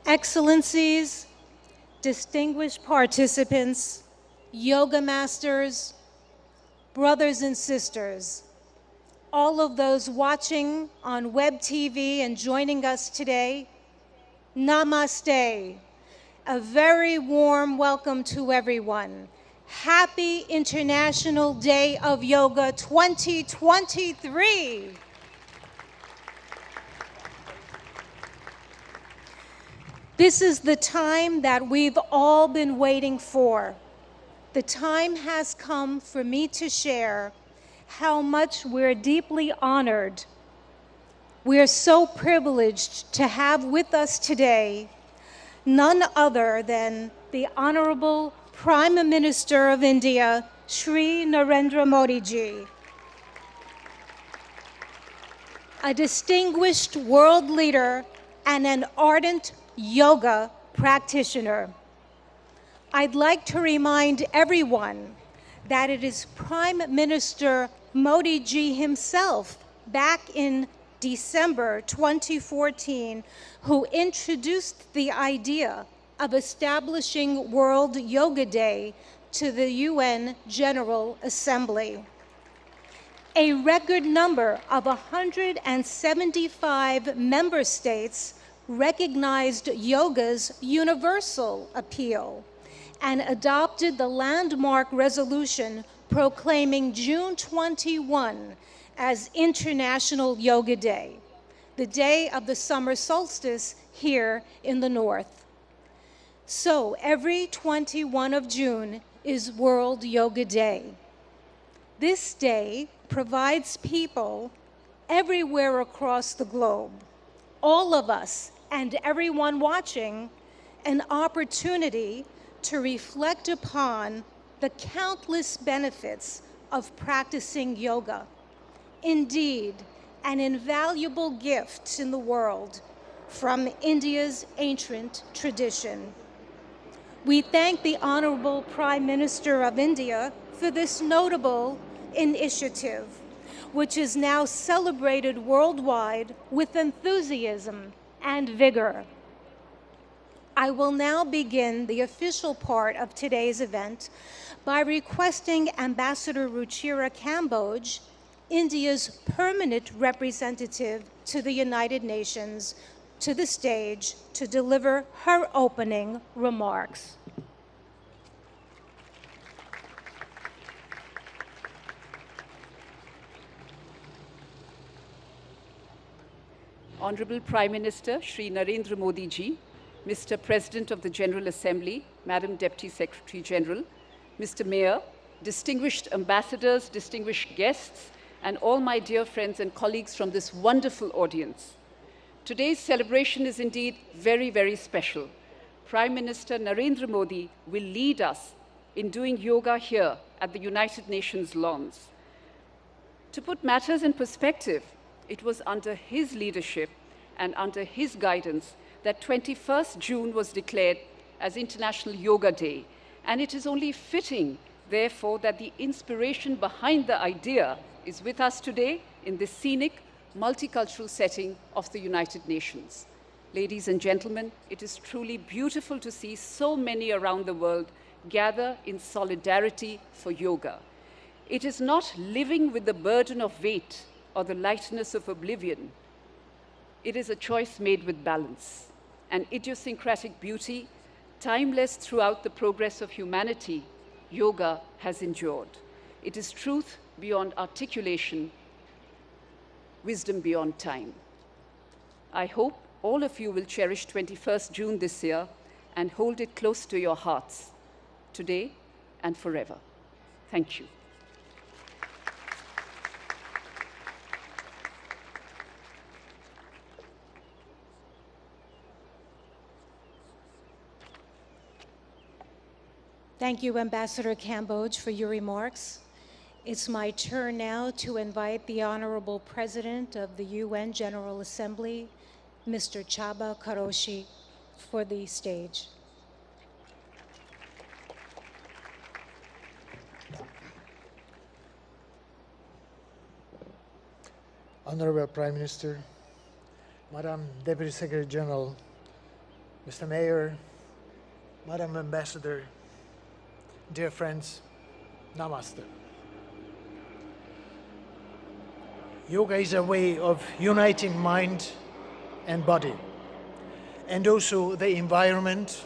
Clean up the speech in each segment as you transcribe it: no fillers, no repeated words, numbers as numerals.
Excellencies, distinguished participants, yoga masters, brothers and sisters, all of those watching on web TV and joining us today, namaste. A very warm welcome to everyone. Happy International Day of Yoga 2023. This is the time that we've all been waiting for. The time has come for me to share how much we're deeply honored. We're so privileged to have with us today none other than the Honorable Prime Minister of India, Shri Narendra Modi ji, a distinguished world leader and an ardent yoga practitioner. I'd like to remind everyone that it is Prime Minister Modi ji himself back in December 2014 who introduced the idea of establishing World Yoga Day to the UN General Assembly. A record number of 175 member states recognized yoga's universal appeal and adopted the landmark resolution proclaiming June 21 as International Yoga Day, the day of the summer solstice here in the north. So every 21 of June is World Yoga Day. This day provides people everywhere across the globe, all of us and everyone watching, an opportunity to reflect upon the countless benefits of practicing yoga. Indeed, an invaluable gift in the world from India's ancient tradition. We thank the Honorable Prime Minister of India for this notable initiative, which is now celebrated worldwide with enthusiasm and vigor. I will now begin the official part of today's event by requesting Ambassador Ruchira Kamboj, India's permanent representative to the United Nations, to the stage to deliver her opening remarks. Honorable Prime Minister Shri Narendra Modi ji, Mr. President of the General Assembly, Madam Deputy Secretary General, Mr. Mayor, distinguished ambassadors, distinguished guests, and all my dear friends and colleagues from this wonderful audience. Today's celebration is indeed very, very special. Prime Minister Narendra Modi will lead us in doing yoga here at the United Nations lawns. To put matters in perspective, it was under his leadership and under his guidance that 21st June was declared as International Yoga Day. And it is only fitting, therefore, that the inspiration behind the idea is with us today in this scenic, multicultural setting of the United Nations. Ladies and gentlemen, it is truly beautiful to see so many around the world gather in solidarity for yoga. It is not living with the burden of weight or the lightness of oblivion. It is a choice made with balance, an idiosyncratic beauty, timeless throughout the progress of humanity. Yoga has endured. It is truth beyond articulation, wisdom beyond time. I hope all of you will cherish 21st June this year and hold it close to your hearts, today and forever. Thank you. Thank you, Ambassador Kamboj, for your remarks. It's my turn now to invite the Honorable President of the UN General Assembly, Mr. Chaba Karoshi, for the stage. Honorable Prime Minister, Madam Deputy Secretary General, Mr. Mayor, Madam Ambassador, dear friends, Namaste. Yoga is a way of uniting mind and body, and also the environment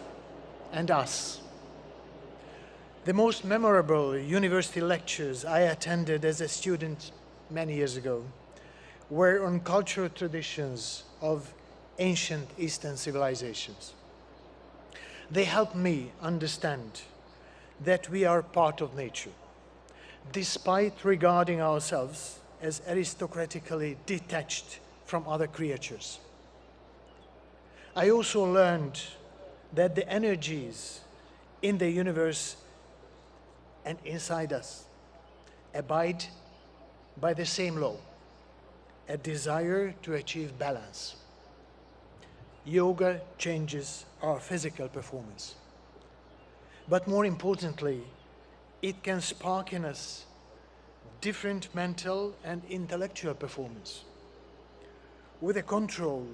and us. The most memorable university lectures I attended as a student many years ago were on cultural traditions of ancient Eastern civilizations. They helped me understand that we are part of nature, despite regarding ourselves as aristocratically detached from other creatures. I also learned that the energies in the universe and inside us abide by the same law, a desire to achieve balance. Yoga changes our physical performance. But more importantly, it can spark in us different mental and intellectual performance. With the control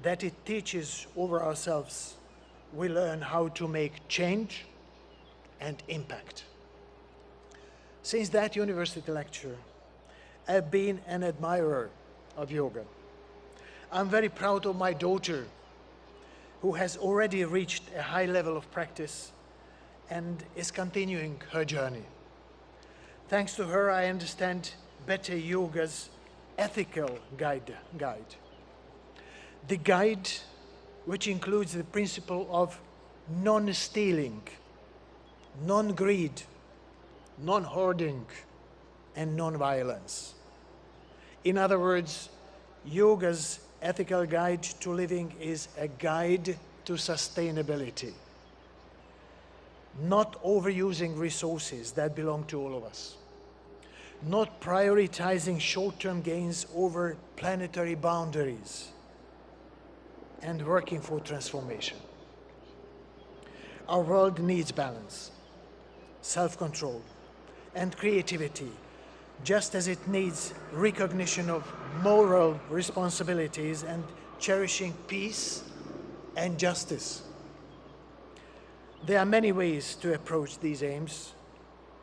that it teaches over ourselves, we learn how to make change and impact. Since that university lecture, I've been an admirer of yoga. I'm very proud of my daughter, who has already reached a high level of practice and is continuing her journey. Thanks to her, I understand better yoga's ethical guide. The guide, which includes the principle of non-stealing, non-greed, non-hoarding, and non-violence. In other words, yoga's ethical guide to living is a guide to sustainability, not overusing resources that belong to all of us, not prioritizing short-term gains over planetary boundaries, and working for transformation. Our world needs balance, self-control, and creativity, just as it needs recognition of moral responsibilities and cherishing peace and justice. There are many ways to approach these aims.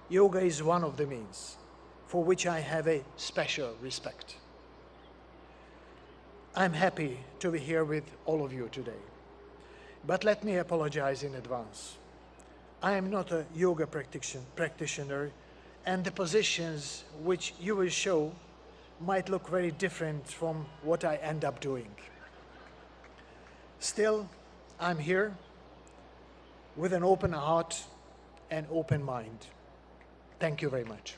Yoga is one of the means, for which I have a special respect. I'm happy to be here with all of you today, but let me apologize in advance. I am not a yoga practitioner, and the positions which you will show might look very different from what I end up doing. Still, I'm here with an open heart and open mind. Thank you very much.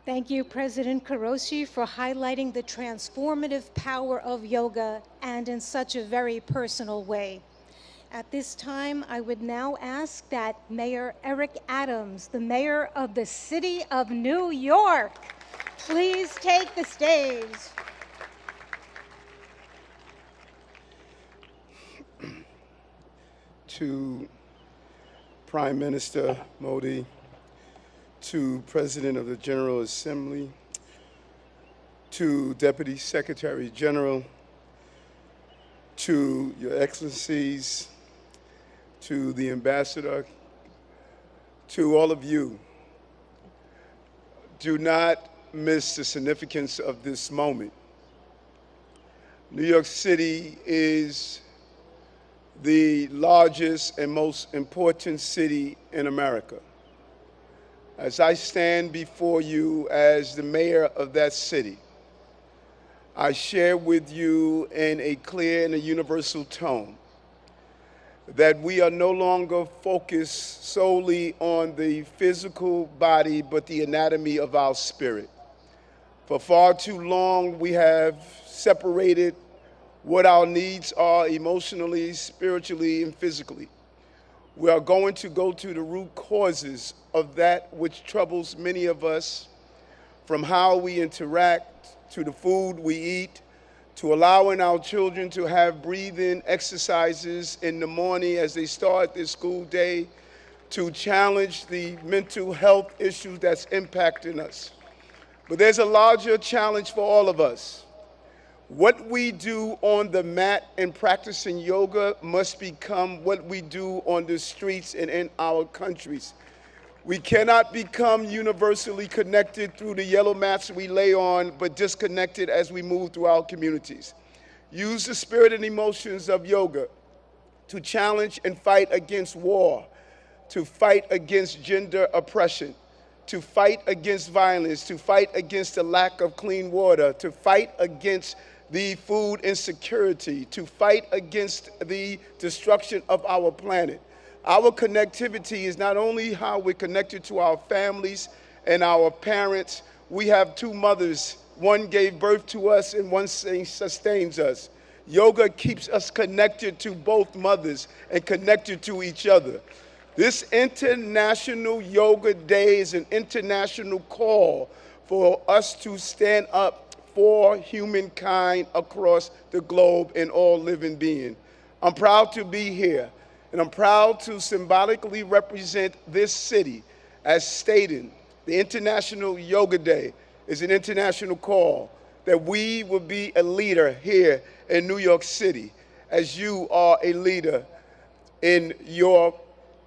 Thank you, President Kuroshi, for highlighting the transformative power of yoga and in such a very personal way. At this time, I would now ask that Mayor Eric Adams, the mayor of the city of New York, please take the stage. To Prime Minister Modi, to President of the General Assembly, to Deputy Secretary General, to Your Excellencies, to the Ambassador, to all of you, do not miss the significance of this moment. New York City is the largest and most important city in America. As I stand before you as the mayor of that city, I share with you in a clear and a universal tone that we are no longer focused solely on the physical body, but the anatomy of our spirit. For far too long, we have separated what our needs are emotionally, spiritually, and physically. We are going to go to the root causes of that which troubles many of us, from how we interact, to the food we eat, to allowing our children to have breathing exercises in the morning as they start their school day, to challenge the mental health issues that's impacting us. But there's a larger challenge for all of us. What we do on the mat in practicing yoga must become what we do on the streets and in our countries. We cannot become universally connected through the yellow mats we lay on, but disconnected as we move through our communities. Use the spirit and emotions of yoga to challenge and fight against war, to fight against gender oppression, to fight against violence, to fight against the lack of clean water, to fight against the food insecurity, to fight against the destruction of our planet. Our connectivity is not only how we're connected to our families and our parents. We have two mothers. One gave birth to us and one sustains us. Yoga keeps us connected to both mothers and connected to each other. This International Yoga Day is an international call for us to stand up for humankind across the globe and all living beings. I'm proud to be here, and I'm proud to symbolically represent this city as stating the International Yoga Day is an international call that we will be a leader here in New York City as you are a leader in your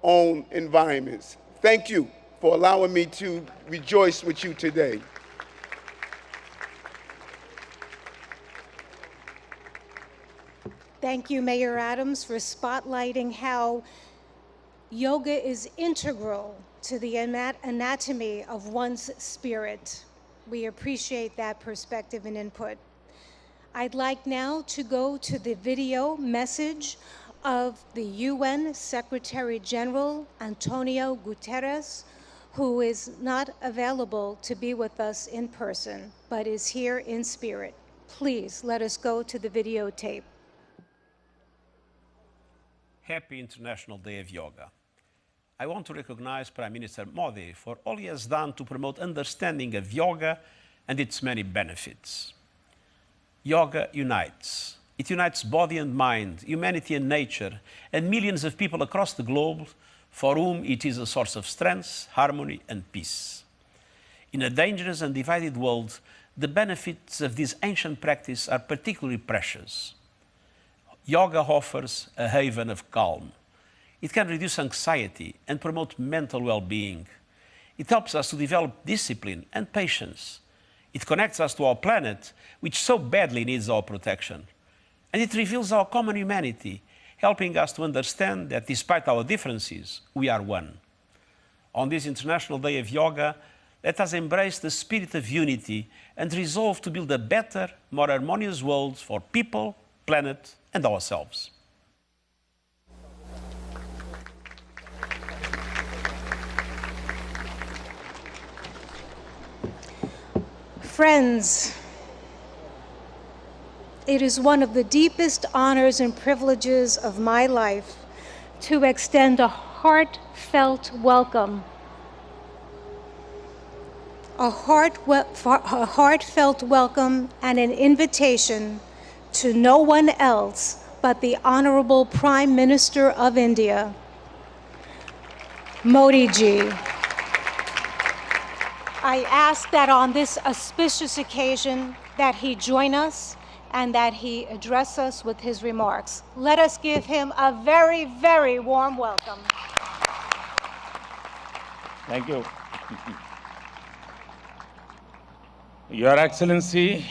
own environments. Thank you for allowing me to rejoice with you today. Thank you, Mayor Adams, for spotlighting how yoga is integral to the anatomy of one's spirit. We appreciate that perspective and input. I'd like now to go to the video message of the UN Secretary General Antonio Guterres, who is not available to be with us in person, but is here in spirit. Please let us go to the videotape. Happy International Day of Yoga. I want to recognize Prime Minister Modi for all he has done to promote understanding of yoga and its many benefits. Yoga unites. It unites body and mind, humanity and nature, and millions of people across the globe for whom it is a source of strength, harmony, and peace. In a dangerous and divided world, the benefits of this ancient practice are particularly precious. Yoga offers a haven of calm. It can reduce anxiety and promote mental well-being. It helps us to develop discipline and patience. It connects us to our planet, which so badly needs our protection. And it reveals our common humanity, helping us to understand that despite our differences, we are one. On this International Day of Yoga, let us embrace the spirit of unity and resolve to build a better, more harmonious world for people, planet, and ourselves. Friends, it is one of the deepest honors and privileges of my life to extend a heartfelt welcome. A heartfelt welcome and an invitation to no one else but the Honorable Prime Minister of India, Modi ji. I ask that on this auspicious occasion that he join us and that he address us with his remarks. Let us give him a very, very warm welcome. Thank you. Your Excellency,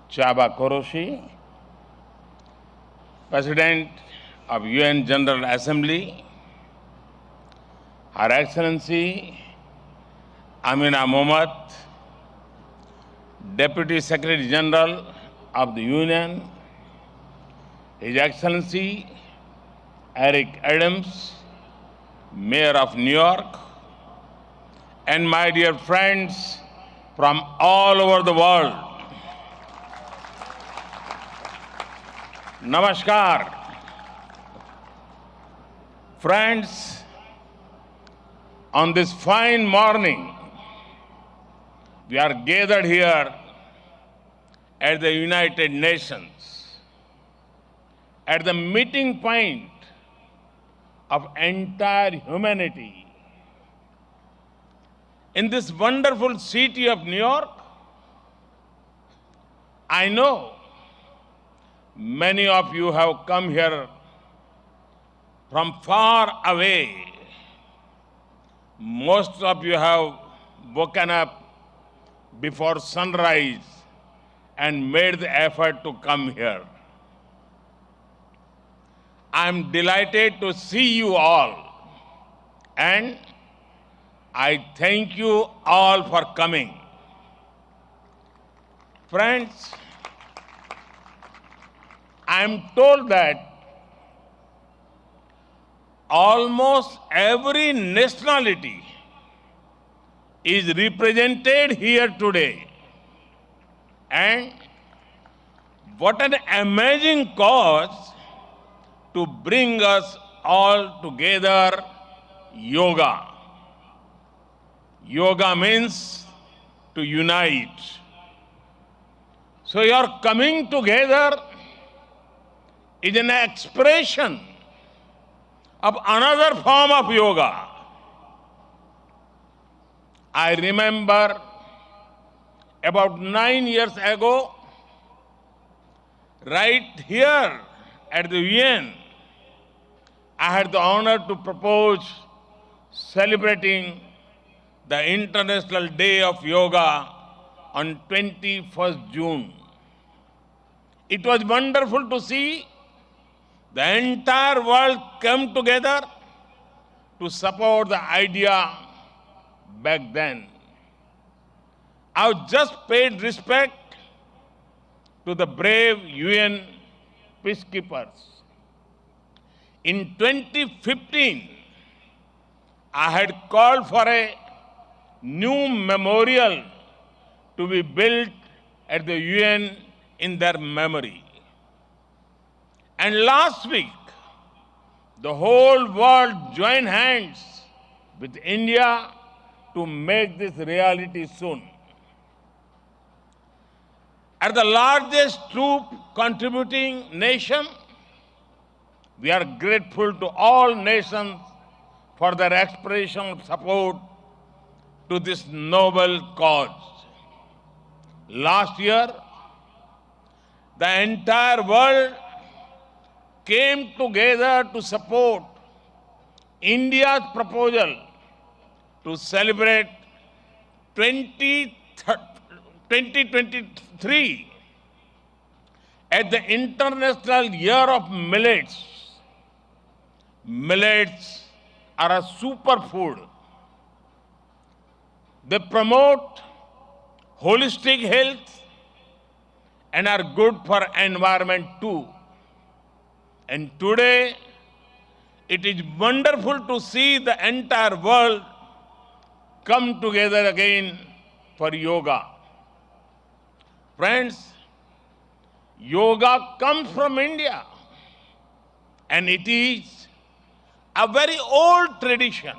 Chaba Koroshi, President of UN General Assembly, Her Excellency Amina Mohammed, Deputy Secretary General of the Union, His Excellency Eric Adams, Mayor of New York, and my dear friends from all over the world. Namaskar. Friends, on this fine morning, we are gathered here at the United Nations, at the meeting point of entire humanity. In this wonderful city of New York, I know many of you have come here from far away. Most of you have woken up before sunrise and made the effort to come here. I am delighted to see you all, and I thank you all for coming. Friends, I am told that almost every nationality is represented here today. And what an amazing cause to bring us all together, yoga. Yoga means to unite. So your coming together is an expression of another form of yoga. I remember about 9 years ago, right here at the UN, I had the honor to propose celebrating the International Day of Yoga on 21st June. It was wonderful to see the entire world come together to support the idea back then. I just paid respect to the brave UN peacekeepers. In 2015, I had called for a new memorial to be built at the UN in their memory. And last week, the whole world joined hands with India to make this reality soon. As the largest troop contributing nation, we are grateful to all nations for their expression of support to this noble cause. Last year, the entire world came together to support India's proposal to celebrate 2023 as the International Year of Millets. Millets are a superfood. They promote holistic health and are good for environment too. And today, it is wonderful to see the entire world come together again for yoga. Friends, yoga comes from India, and it is a very old tradition.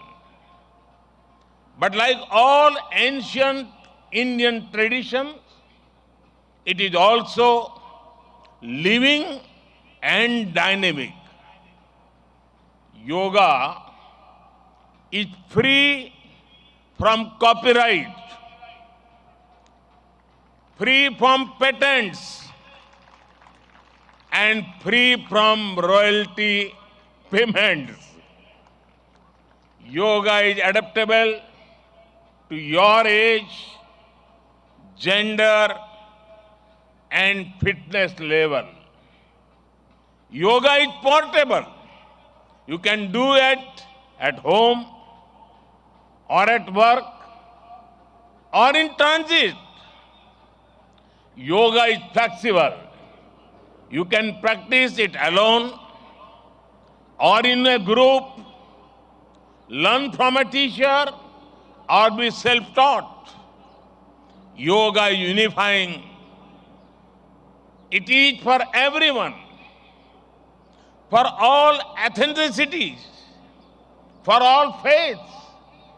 But like all ancient Indian traditions, it is also living and dynamic. Yoga is free from copyright, free from patents, and free from royalty payments. Yoga is adaptable to your age, gender, and fitness level. Yoga is portable. You can do it at home, or at work, or in transit. Yoga is flexible. You can practice it alone or in a group, learn from a teacher, or be self-taught. Yoga is unifying. It is for everyone, for all ethnicities, for all faiths,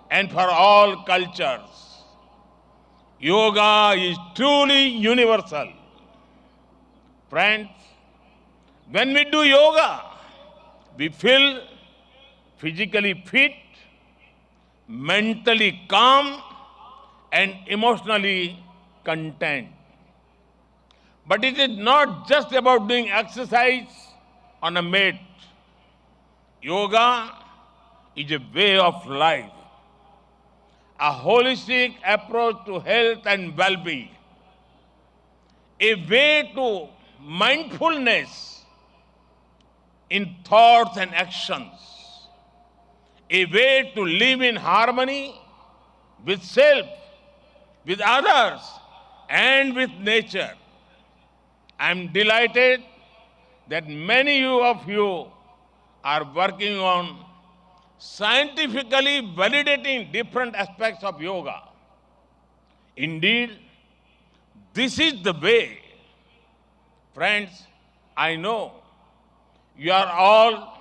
and for all cultures. Yoga is truly universal. Friends, when we do yoga, we feel physically fit, mentally calm, and emotionally content. But it is not just about doing exercise on a mat. Yoga is a way of life, a holistic approach to health and well-being, a way to mindfulness in thoughts and actions, a way to live in harmony with self, with others, and with nature. I am delighted that many of you are working on scientifically validating different aspects of yoga. Indeed, this is the way. Friends, I know you are all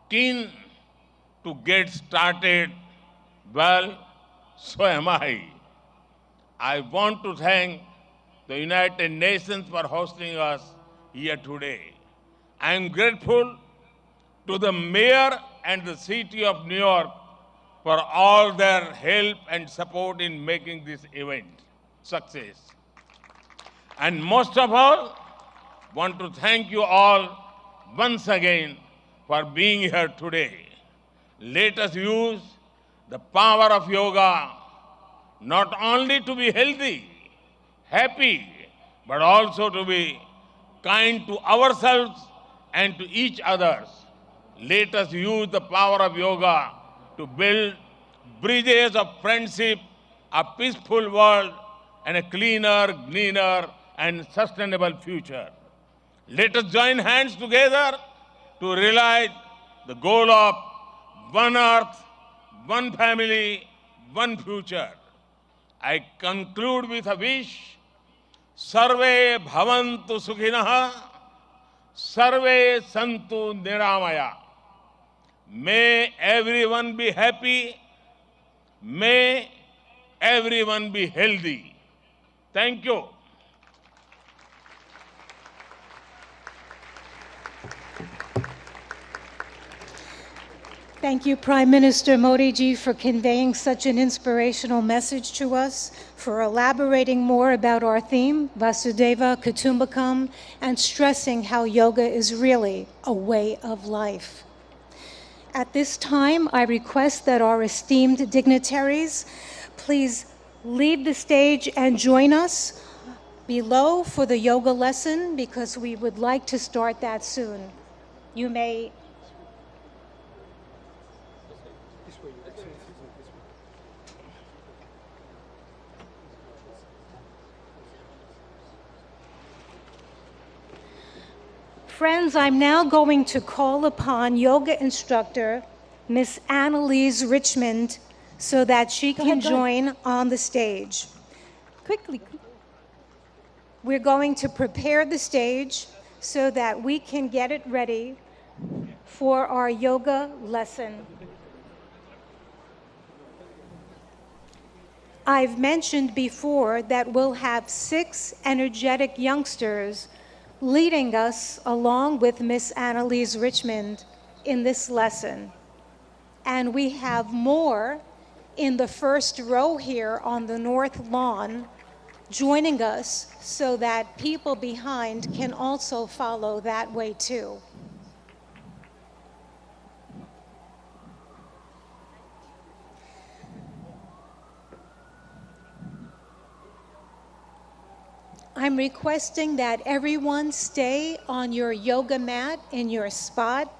keen to get started. Well, so am I. I want to thank the United Nations for hosting us here today. I am grateful to the mayor and the city of New York for all their help and support in making this event success. And most of all, want to thank you all once again for being here today. Let us use the power of yoga not only to be healthy, happy, but also to be kind to ourselves and to each other. Let us use the power of yoga to build bridges of friendship, a peaceful world, and a cleaner, greener, and sustainable future. Let us join hands together to realize the goal of one earth, one family, one future. I conclude with a wish. Sarve bhavantu sukhinah, sarve santu niramaya. May everyone be happy. May everyone be healthy. Thank you. Thank you, Prime Minister Modi ji, for conveying such an inspirational message to us, for elaborating more about our theme, Vasudeva Kutumbakam, and stressing how yoga is really a way of life. At this time, I request that our esteemed dignitaries please leave the stage and join us below for the yoga lesson, because we would like to start that soon. You may Friends, I'm now going to call upon yoga instructor Miss Annalise Richmond so that she can join on the stage. Quickly. We're going to prepare the stage so that we can get it ready for our yoga lesson. I've mentioned before that we'll have 6 energetic youngsters leading us along with Miss Annalise Richmond in this lesson. And we have more in the first row here on the north lawn joining us so that people behind can also follow that way too. I'm requesting that everyone stay on your yoga mat in your spot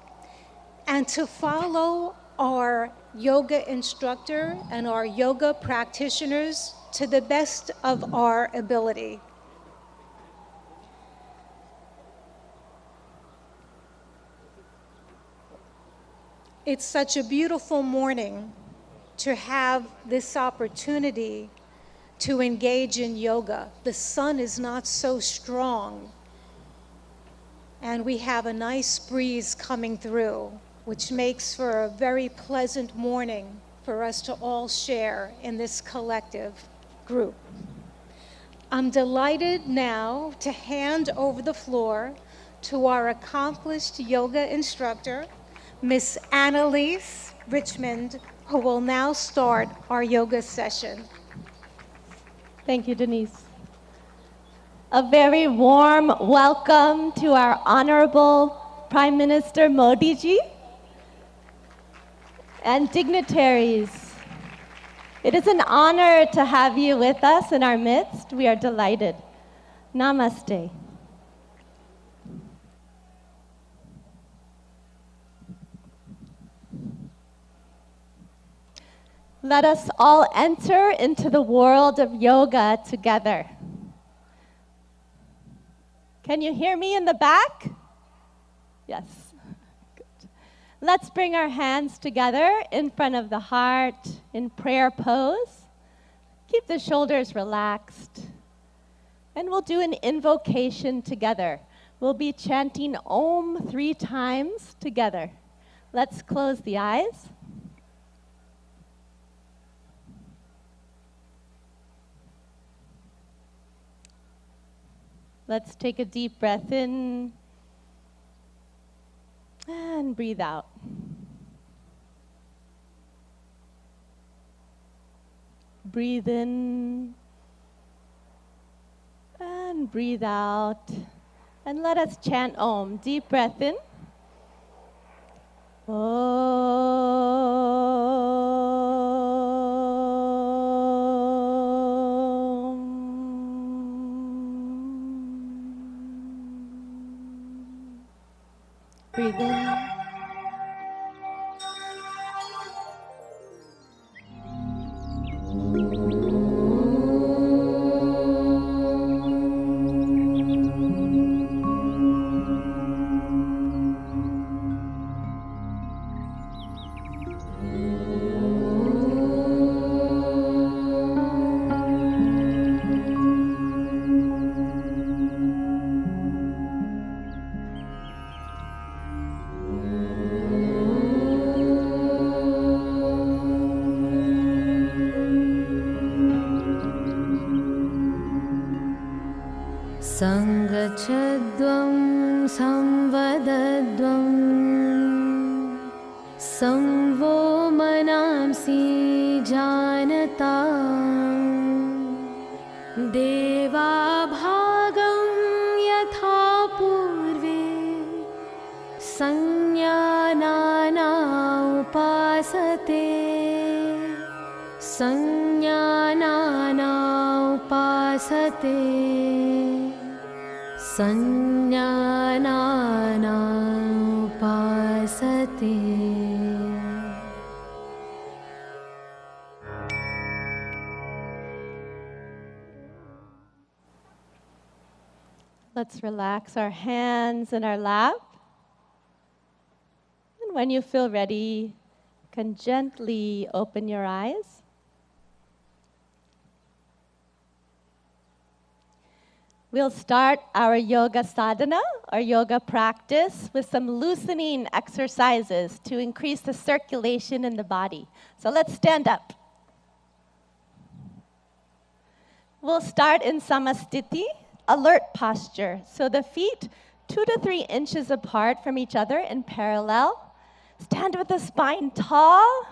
and to follow our yoga instructor and our yoga practitioners to the best of our ability. It's such a beautiful morning to have this opportunity to engage in yoga. The sun is not so strong, and we have a nice breeze coming through, which makes for a very pleasant morning for us to all share in this collective group. I'm delighted now to hand over the floor to our accomplished yoga instructor, Miss Annalise Richmond, who will now start our yoga session. Thank you, Denise. A very warm welcome to our Honorable Prime Minister Modi ji and dignitaries. It is an honor to have you with us in our midst. We are delighted. Namaste. Let us all enter into the world of yoga together. Can you hear me in the back? Yes. Good. Let's bring our hands together in front of the heart in prayer pose. Keep the shoulders relaxed. And we'll do an invocation together. We'll be chanting Om 3 times together. Let's close the eyes. Let's take a deep breath in and breathe out. Breathe in and breathe out. And let us chant Om. Deep breath in. Breathe in. Sangachadvam samvadadvam samvo manamsi janatam deva bhagam yatha purve sanyana upasate sanyana upasate Sanyana upasate. Let's relax our hands in our lap. And when you feel ready, you can gently open your eyes. We'll start our yoga sadhana, our yoga practice, with some loosening exercises to increase the circulation in the body. So let's stand up. We'll start in Samasthiti, alert posture. So the feet 2 to 3 inches apart from each other in parallel. Stand with the spine tall.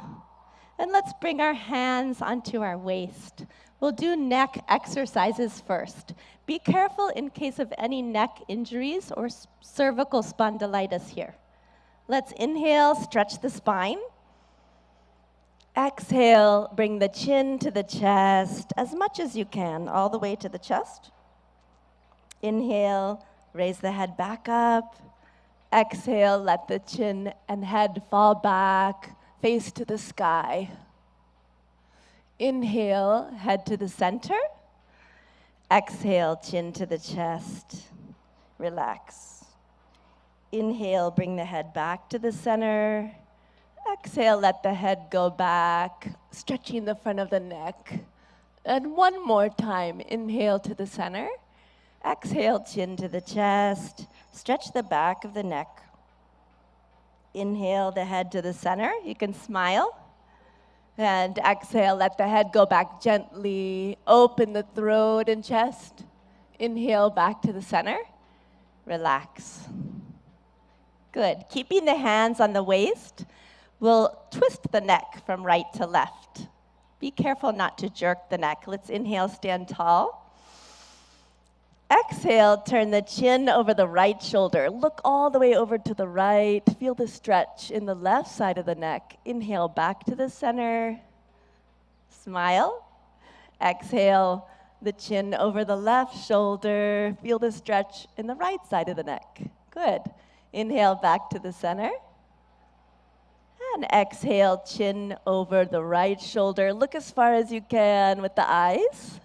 And let's bring our hands onto our waist. We'll do neck exercises first. Be careful in case of any neck injuries or cervical spondylitis here. Let's inhale, stretch the spine. Exhale, bring the chin to the chest as much as you can, all the way to the chest. Inhale, raise the head back up. Exhale, let the chin and head fall back, face to the sky. Inhale, head to the center. Exhale, chin to the chest. Relax. Inhale, bring the head back to the center. Exhale, let the head go back, stretching the front of the neck. And one more time, inhale to the center. Exhale, chin to the chest. Stretch the back of the neck. Inhale the head to the center. You can smile. And exhale, let the head go back gently. Open the throat and chest. Inhale back to the center. Relax. Good. Keeping the hands on the waist, we'll twist the neck from right to left. Be careful not to jerk the neck. Let's inhale, stand tall. Exhale, turn the chin over the right shoulder. Look all the way over to the right. Feel the stretch in the left side of the neck. Inhale, back to the center. Smile. Exhale, the chin over the left shoulder. Feel the stretch in the right side of the neck. Good. Inhale, back to the center. And exhale, chin over the right shoulder. Look as far as you can with the eyes.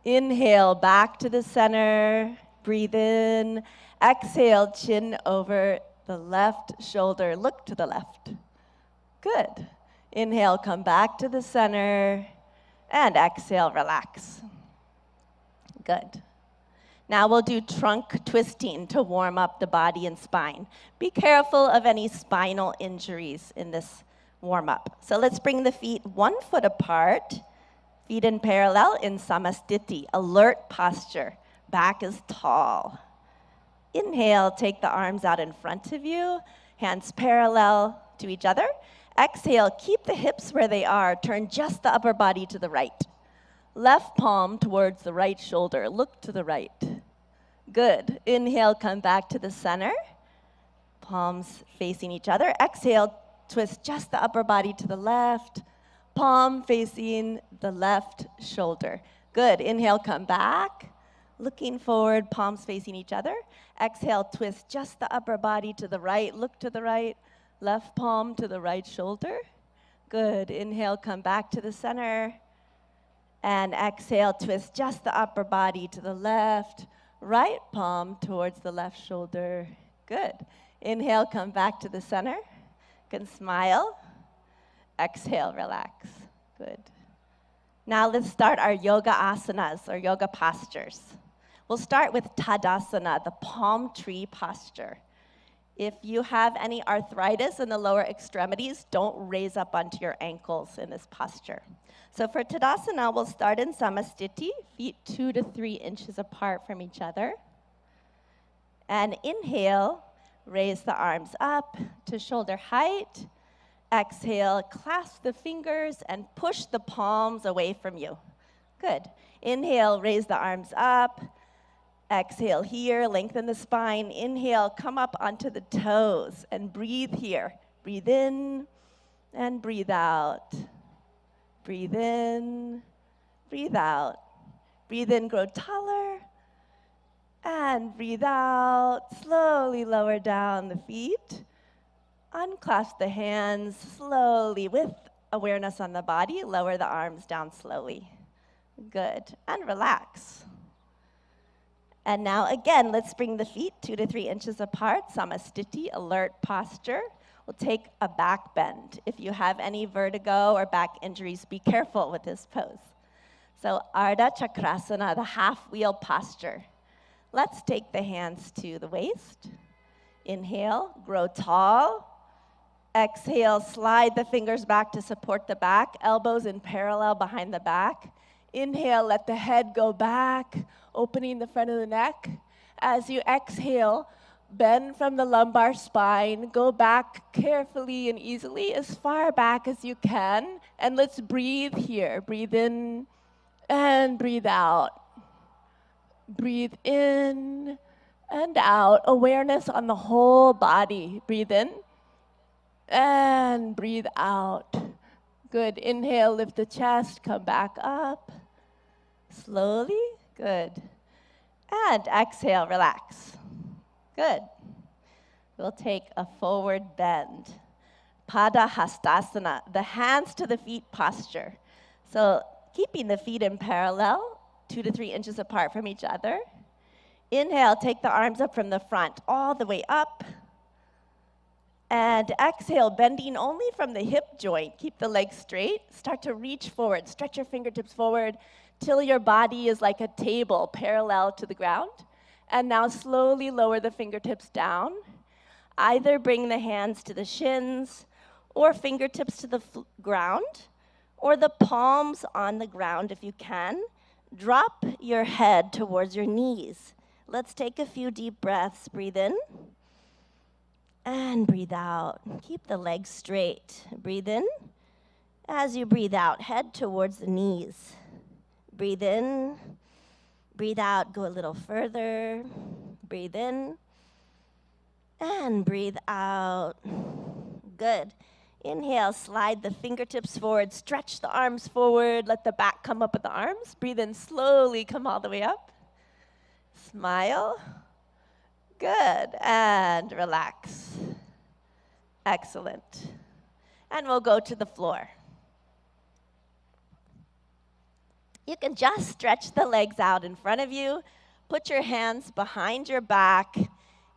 Inhale, back to the center. Breathe in. Exhale, chin over the left shoulder. Look to the left. Good. Inhale, come back to the center. And exhale, relax. Good. Now we'll do trunk twisting to warm up the body and spine. Be careful of any spinal injuries in this warm-up. So let's bring the feet 1 foot apart. Feet in parallel in Samastiti, alert posture. Back is tall. Inhale, take the arms out in front of you, hands parallel to each other. Exhale, keep the hips where they are. Turn just the upper body to the right. Left palm towards the right shoulder. Look to the right. Good. Inhale, come back to the center. Palms facing each other. Exhale, twist just the upper body to the left. Palm facing the left shoulder. Good. Inhale, come back. Looking forward, palms facing each other. Exhale, twist just the upper body to the right. Look to the right. Left palm to the right shoulder. Good. Inhale, come back to the center. And exhale, twist just the upper body to the left. Right palm towards the left shoulder. Good. Inhale, come back to the center. You can smile. Exhale, relax. Good. Now let's start our yoga asanas, or yoga postures. We'll start with Tadasana, the palm tree posture. If you have any arthritis in the lower extremities, don't raise up onto your ankles in this posture. So for Tadasana, we'll start in Samastiti, feet 2 to 3 inches apart from each other. And inhale, raise the arms up to shoulder height. Exhale, clasp the fingers and push the palms away from you. Good. Inhale, raise the arms up. Exhale here, lengthen the spine. Inhale, come up onto the toes and breathe here. Breathe in and breathe out. Breathe in, breathe out. Breathe in, grow taller. And breathe out, slowly lower down the feet. Unclasp the hands slowly with awareness on the body. Lower the arms down slowly. Good. And relax. And now again, let's bring the feet 2 to 3 inches apart. Samastiti, alert posture. We'll take a back bend. If you have any vertigo or back injuries, be careful with this pose. So Ardha Chakrasana, the half-wheel posture. Let's take the hands to the waist. Inhale, grow tall. Exhale, slide the fingers back to support the back, elbows in parallel behind the back. Inhale, let the head go back, opening the front of the neck. As you exhale, bend from the lumbar spine, go back carefully and easily, as far back as you can, and let's breathe here. Breathe in and breathe out. Breathe in and out. Awareness on the whole body. Breathe in. And breathe out. Good. Inhale, lift the chest, come back up. Slowly. Good. And exhale, relax. Good. We'll take a forward bend. Pada Hastasana, the hands to the feet posture. So keeping the feet in parallel, 2 to 3 inches apart from each other. Inhale, take the arms up from the front, all the way up. And exhale, bending only from the hip joint. Keep the legs straight. Start to reach forward. Stretch your fingertips forward till your body is like a table parallel to the ground. And now slowly lower the fingertips down. Either bring the hands to the shins or fingertips to the ground, or the palms on the ground if you can. Drop your head towards your knees. Let's take a few deep breaths. Breathe in. And breathe out. Keep the legs straight. Breathe in. As you breathe out, head towards the knees. Breathe in. Breathe out, go a little further. Breathe in. And breathe out. Good. Inhale, slide the fingertips forward, stretch the arms forward, let the back come up with the arms. Breathe in slowly, come all the way up. Smile. Good. And relax. Excellent. And we'll go to the floor. You can just stretch the legs out in front of you. Put your hands behind your back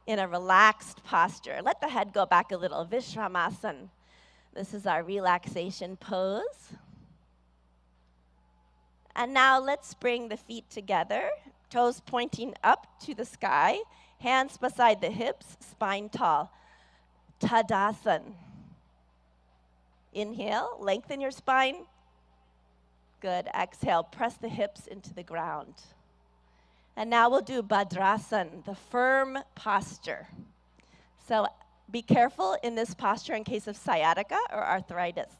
in a relaxed posture. Let the head go back a little. Vishramasana. This is our relaxation pose. And now let's bring the feet together, toes pointing up to the sky, hands beside the hips, spine tall. Tadasana. Inhale, lengthen your spine. Good. Exhale, press the hips into the ground. And now we'll do Bhadrasana, the firm posture. So be careful in this posture in case of sciatica or arthritis.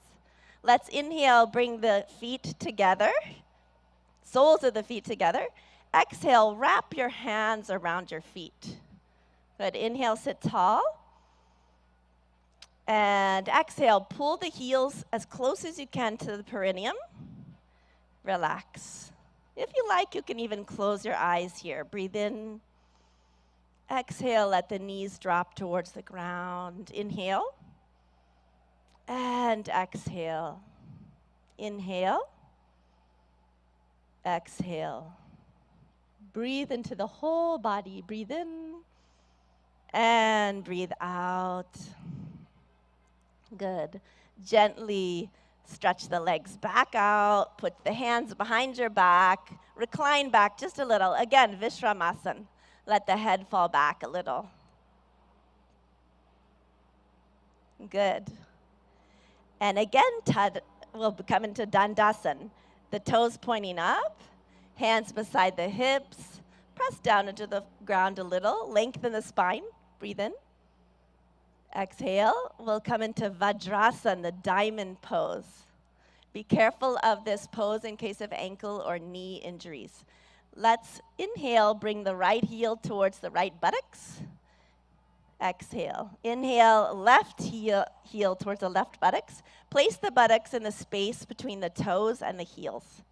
Let's inhale, bring the feet together, soles of the feet together. Exhale, wrap your hands around your feet. Good. Inhale, sit tall. And exhale, pull the heels as close as you can to the perineum. Relax. If you like, you can even close your eyes here. Breathe in. Exhale, let the knees drop towards the ground. Inhale. And exhale. Inhale. Exhale. Breathe into the whole body. Breathe in. And breathe out. Good. Gently stretch the legs back out. Put the hands behind your back. Recline back just a little. Again, Vishramasana. Let the head fall back a little. Good. And again, we'll come into Dandasana. The toes pointing up, hands beside the hips. Press down into the ground a little. Lengthen the spine. Breathe in. Exhale. We'll come into Vajrasana, the diamond pose. Be careful of this pose in case of ankle or knee injuries. Let's inhale, bring the right heel towards the right buttocks. Exhale. Inhale, left heel towards the left buttocks. Place the buttocks in the space between the toes and the heels.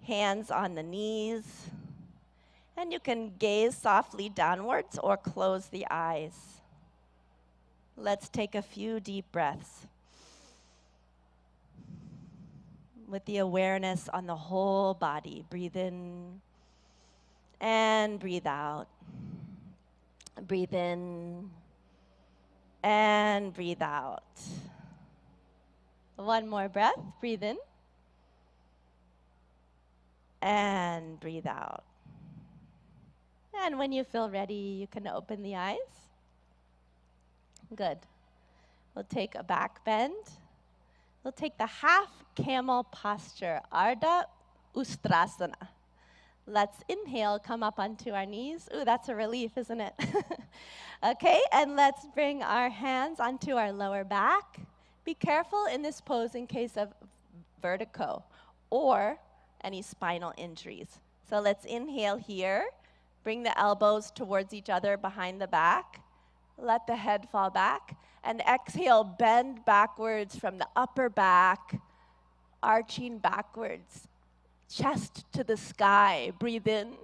Hands on the knees. And you can gaze softly downwards or close the eyes. Let's take a few deep breaths with the awareness on the whole body. Breathe in and breathe out. Breathe in and breathe out. One more breath. Breathe in and breathe out. And when you feel ready, you can open the eyes. Good. We'll take a back bend. We'll take the half camel posture, Ardha Ustrasana. Let's inhale, come up onto our knees. Ooh, that's a relief, isn't it? Okay, and let's bring our hands onto our lower back. Be careful in this pose in case of vertigo or any spinal injuries. So let's inhale here. Bring the elbows towards each other behind the back. Let the head fall back. And exhale, bend backwards from the upper back, arching backwards, chest to the sky. Breathe in,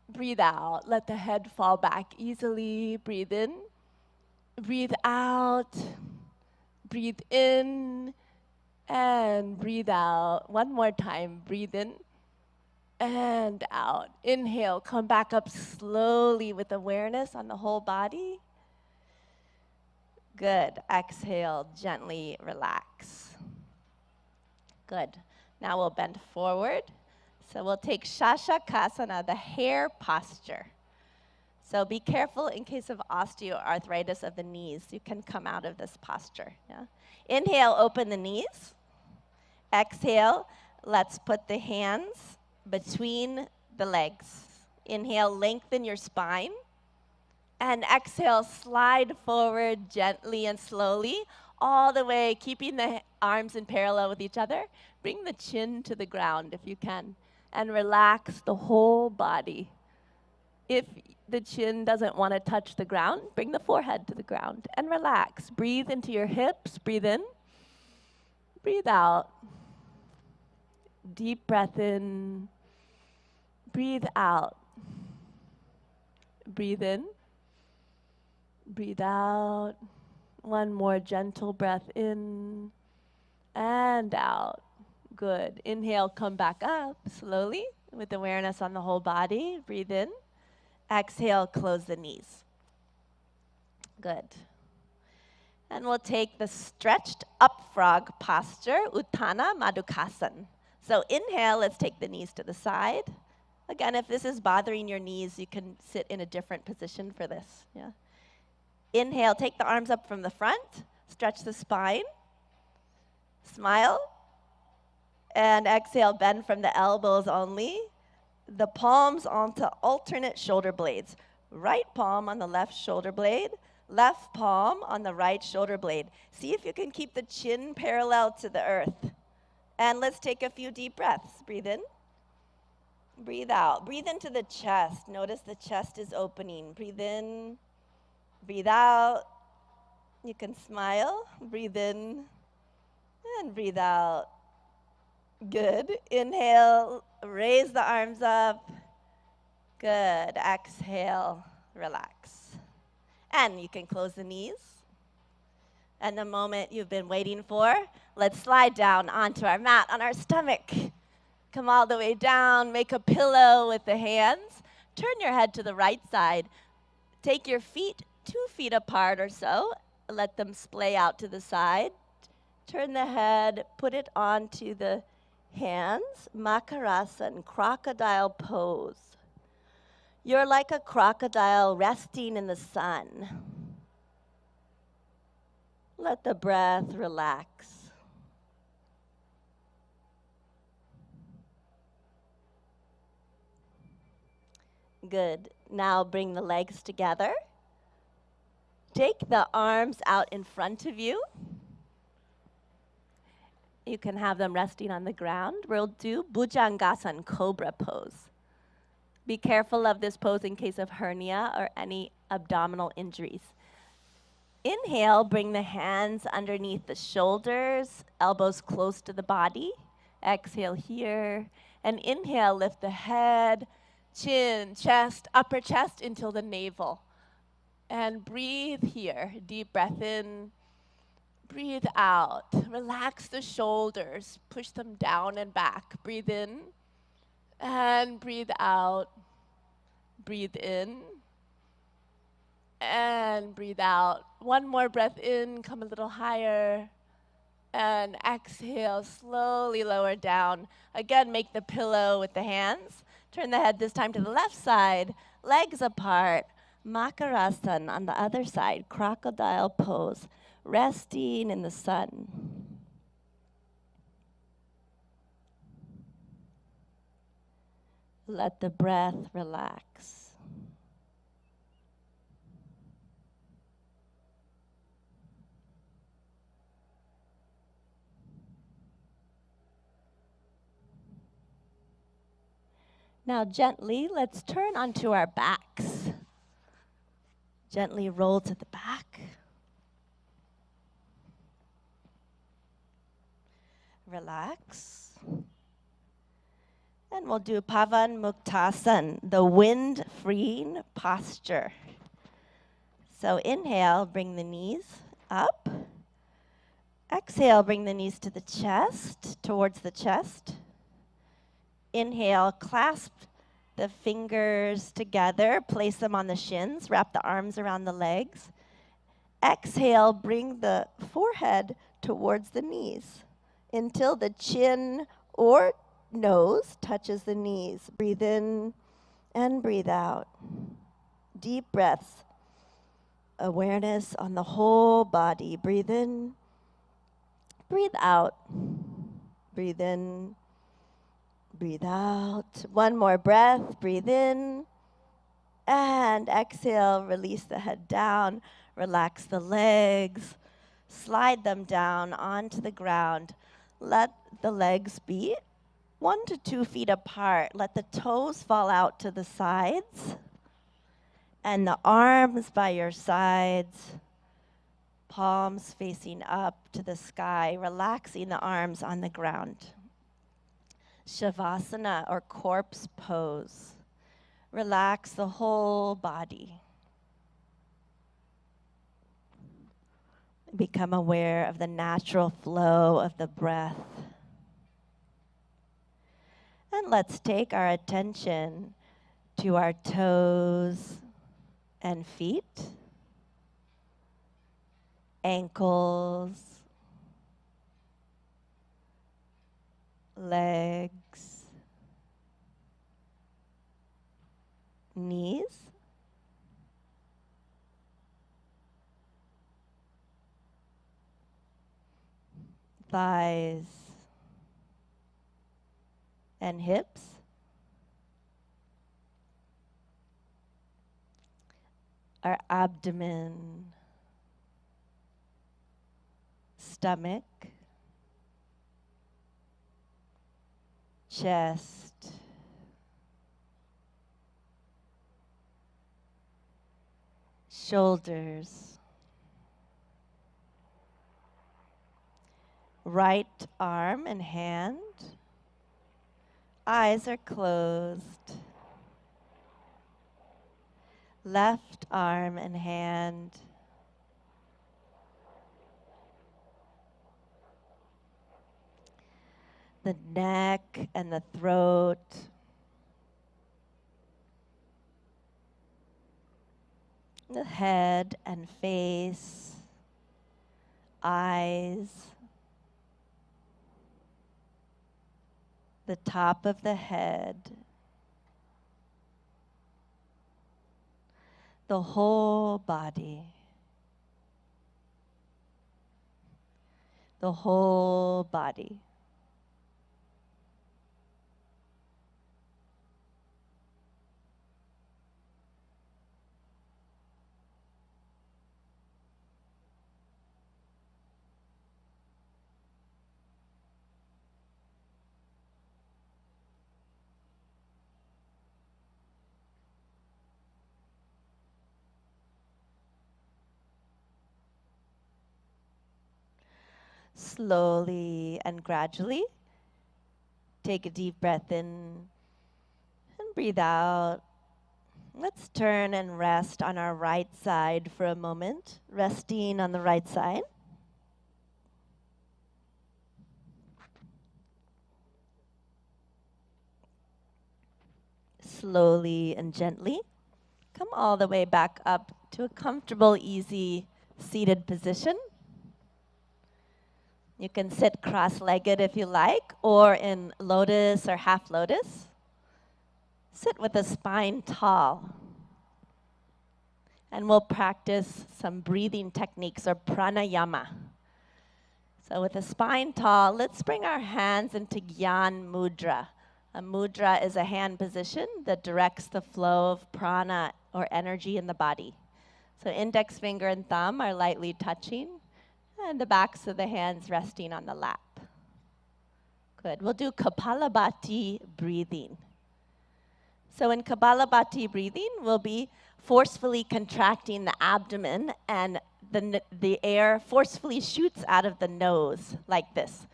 breathe out. Let the head fall back easily. Breathe in, breathe out. Breathe in and breathe out. One more time. Breathe in and out. Inhale, come back up slowly with awareness on the whole body. Good. Exhale, gently relax. Good. Now we'll bend forward. So we'll take Shashakasana, the hare posture. So be careful in case of osteoarthritis of the knees. You can come out of this posture. Yeah? Inhale, open the knees. Exhale, let's put the hands between the legs. Inhale, lengthen your spine. And exhale, slide forward gently and slowly, all the way, keeping the arms in parallel with each other. Bring the chin to the ground if you can. and relax the whole body. If the chin doesn't want to touch the ground, bring the forehead to the ground and relax. Breathe into your hips, breathe in, breathe out. Deep breath in, breathe out. Breathe in, breathe out. One more gentle breath in and out. Good. Inhale, come back up slowly with awareness on the whole body. Breathe in. Exhale, close the knees. Good. And we'll take the stretched up frog posture, Uttana Madhukasana. So inhale, let's take the knees to the side. Again, if this is bothering your knees, you can sit in a different position for this. Yeah. Inhale, take the arms up from the front, stretch the spine, smile, and exhale, bend from the elbows only. The palms onto alternate shoulder blades. Right palm on the left shoulder blade, left palm on the right shoulder blade. See if you can keep the chin parallel to the earth. And let's take a few deep breaths. Breathe in. Breathe out. Breathe into the chest. Notice the chest is opening. Breathe in. Breathe out. You can smile. Breathe in. And breathe out. Good. Inhale. Raise the arms up. Good. Exhale. Relax. And you can close the knees. And the moment you've been waiting for, let's slide down onto our mat on our stomach. Come all the way down, make a pillow with the hands. Turn your head to the right side. Take your feet 2 feet apart or so. Let them splay out to the side. Turn the head, put it onto the hands. Makarasana, crocodile pose. You're like a crocodile resting in the sun. Let the breath relax. Good. Now bring the legs together. Take the arms out in front of you. You can have them resting on the ground. We'll do Bhujangasana, cobra pose. Be careful of this pose in case of hernia or any abdominal injuries. Inhale, bring the hands underneath the shoulders, elbows close to the body. Exhale here. And inhale, lift the head, chin, chest, upper chest until the navel. And breathe here. Deep breath in. Breathe out. Relax the shoulders. Push them down and back. Breathe in. And breathe out. Breathe in. And breathe out. One more breath in. Come a little higher. And exhale. Slowly lower down. Again, make the pillow with the hands. Turn the head this time to the left side. Legs apart. Makarasana on the other side. Crocodile pose. Resting in the sun. Let the breath relax. Now gently, let's turn onto our backs. Gently roll to the back. Relax. And we'll do Pavan Muktasana, the wind-freeing posture. So inhale, bring the knees up. Exhale, bring the knees to the chest, towards the chest. Inhale, clasp the fingers together, place them on the shins, wrap the arms around the legs. Exhale, bring the forehead towards the knees until the chin or nose touches the knees. Breathe in and breathe out. Deep breaths. Awareness on the whole body. Breathe in, breathe out. Breathe in, breathe out. One more breath. Breathe in and exhale. Release the head down. Relax the legs. Slide them down onto the ground. Let the legs be 1 to 2 feet apart. Let the toes fall out to the sides and the arms by your sides, palms facing up to the sky, relaxing the arms on the ground. Shavasana, or corpse pose. Relax the whole body. Become aware of the natural flow of the breath. And let's take our attention to our toes and feet, ankles, legs, knees, thighs, and hips, our abdomen, stomach, chest, shoulders, right arm and hand. Eyes are closed. Left arm and hand. The neck and the throat. The head and face. Eyes. The top of the head. The whole body. The whole body. Slowly and gradually, take a deep breath in and breathe out. Let's turn and rest on our right side for a moment, resting on the right side. Slowly and gently, come all the way back up to a comfortable, easy seated position. You can sit cross-legged if you like, or in lotus or half lotus. Sit with the spine tall. And we'll practice some breathing techniques, or pranayama. So with the spine tall, let's bring our hands into Gyan Mudra. A mudra is a hand position that directs the flow of prana, or energy, in the body. So index finger and thumb are lightly touching, and the backs of the hands resting on the lap. Good. We'll do Kapalabhati breathing. So in Kapalabhati breathing, we'll be forcefully contracting the abdomen, and the air forcefully shoots out of the nose like this.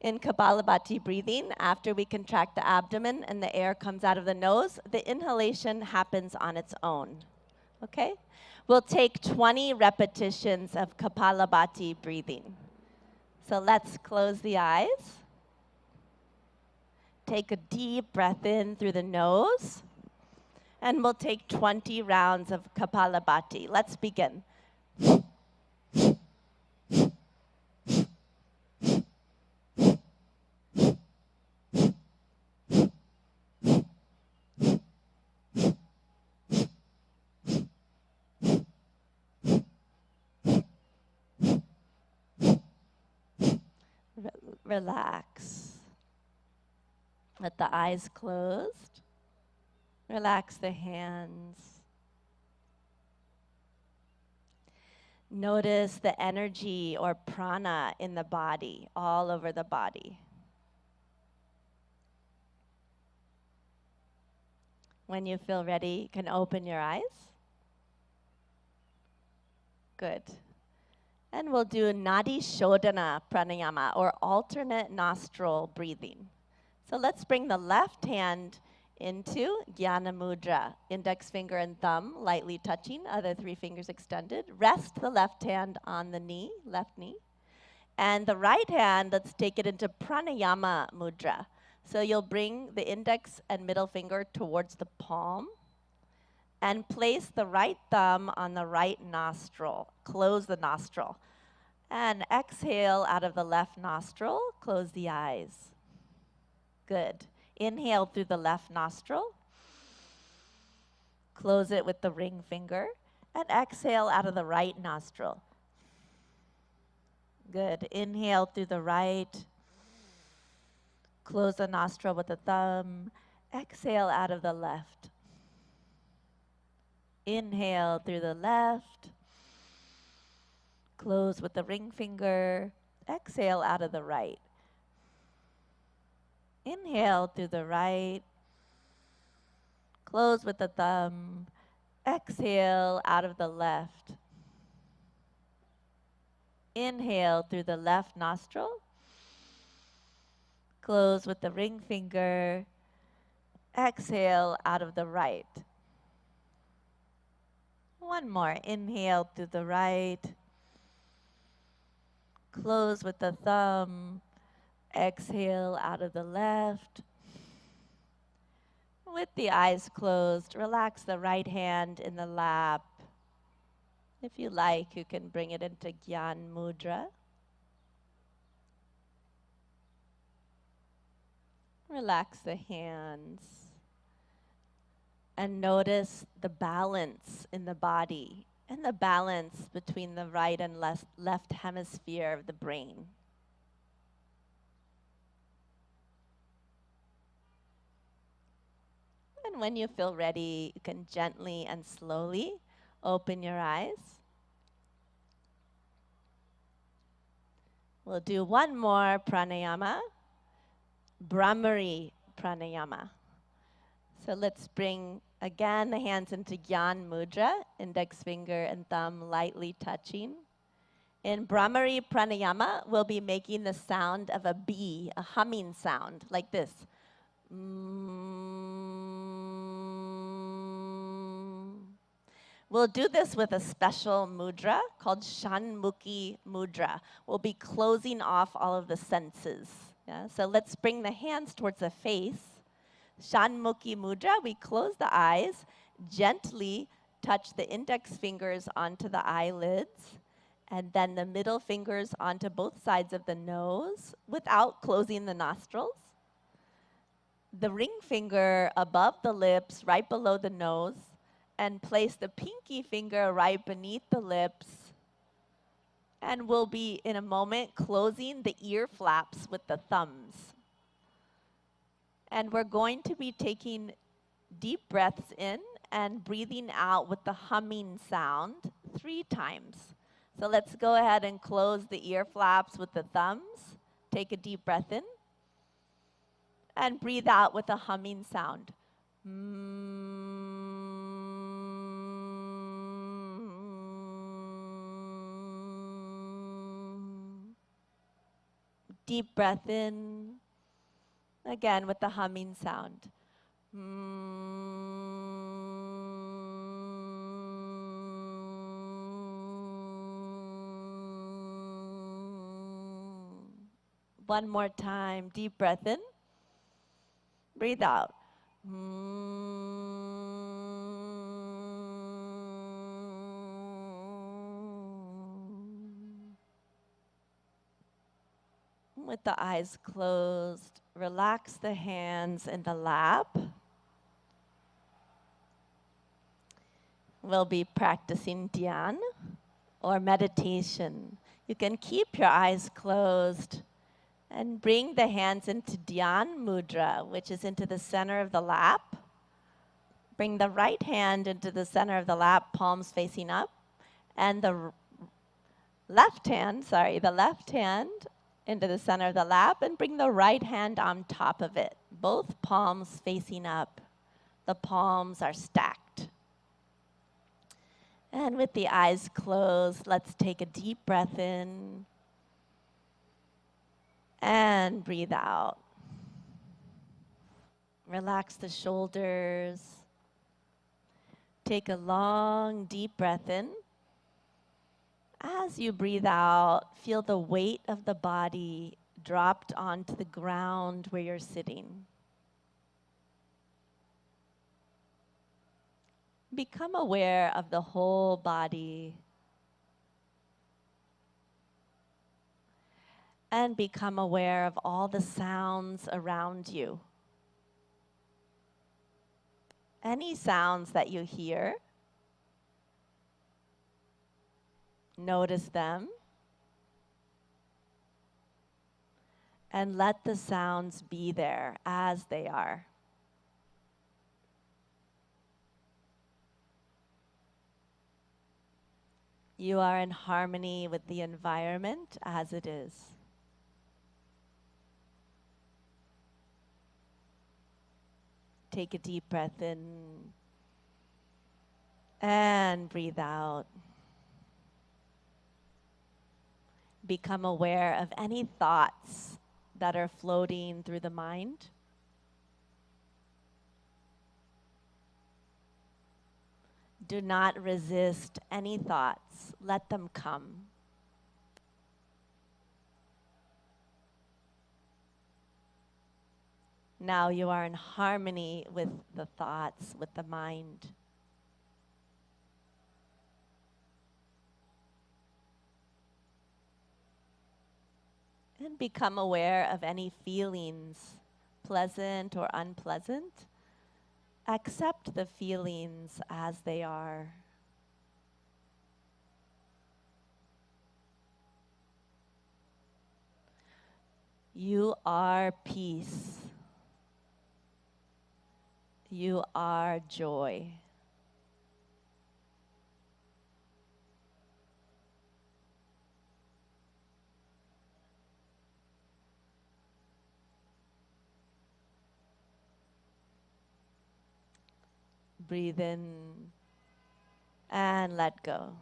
In Kapalabhati breathing, after we contract the abdomen and the air comes out of the nose, the inhalation happens on its own. Okay? We'll take 20 repetitions of Kapalabhati breathing. So let's close the eyes. Take a deep breath in through the nose. And we'll take 20 rounds of Kapalabhati. Let's begin. Relax. Let the eyes closed. Relax the hands. Notice the energy or prana in the body, all over the body. When you feel ready, you can open your eyes. Good. And we'll do Nadi Shodhana Pranayama, or alternate nostril breathing. So let's bring the left hand into Jnana Mudra, index finger and thumb lightly touching, other 3 fingers extended. Rest the left hand on the knee, left knee. And the right hand, let's take it into Pranayama Mudra. So you'll bring the index and middle finger towards the palm and place the right thumb on the right nostril. Close the nostril. And exhale out of the left nostril, close the eyes. Good. Inhale through the left nostril. Close it with the ring finger. And exhale out of the right nostril. Good. Inhale through the right. Close the nostril with the thumb. Exhale out of the left. Inhale through the left. Close with the ring finger. Exhale out of the right. Inhale through the right. Close with the thumb. Exhale out of the left. Inhale through the left nostril. Close with the ring finger. Exhale out of the right. One more. Inhale through the right. Close with the thumb. Exhale out of the left. With the eyes closed, relax the right hand in the lap. If you like, you can bring it into Gyan Mudra. Relax the hands. And notice the balance in the body and the balance between the right and left hemisphere of the brain. And when you feel ready, you can gently and slowly open your eyes. We'll do one more pranayama, Brahmari pranayama. So let's bring, again, the hands into Gyan Mudra, index finger and thumb lightly touching. In Brahmari pranayama, we'll be making the sound of a bee, a humming sound, like this. We'll do this with a special mudra called Shanmukhi mudra. We'll be closing off all of the senses. Yeah? So let's bring the hands towards the face. Shanmukhi mudra, we close the eyes, gently touch the index fingers onto the eyelids, and then the middle fingers onto both sides of the nose without closing the nostrils. The ring finger above the lips, right below the nose, and place the pinky finger right beneath the lips. And we'll be, in a moment, closing the ear flaps with the thumbs. And we're going to be taking deep breaths in and breathing out with the humming sound 3 times. So let's go ahead and close the ear flaps with the thumbs. Take a deep breath in. And breathe out with a humming sound. Deep breath in. Again with the humming sound. One more time. Deep breath in. Breathe out. With the eyes closed, relax the hands in the lap. We'll be practicing dhyan or meditation. You can keep your eyes closed and bring the hands into Dhyan Mudra, which is into the center of the lap. Bring the right hand into the center of the lap, palms facing up, and the the left hand into the center of the lap and bring the right hand on top of it. Both palms facing up. The palms are stacked. And with the eyes closed, let's take a deep breath in and breathe out. Relax the shoulders. Take a long, deep breath in. As you breathe out, feel the weight of the body dropped onto the ground where you're sitting. Become aware of the whole body and become aware of all the sounds around you. Any sounds that you hear, notice them and let the sounds be there as they are. You are in harmony with the environment as it is. Take a deep breath in and breathe out. Become aware of any thoughts that are floating through the mind. Do not resist any thoughts. Let them come. Now you are in harmony with the thoughts, with the mind. And become aware of any feelings, pleasant or unpleasant. Accept the feelings as they are. You are peace. You are joy. Breathe in and let go.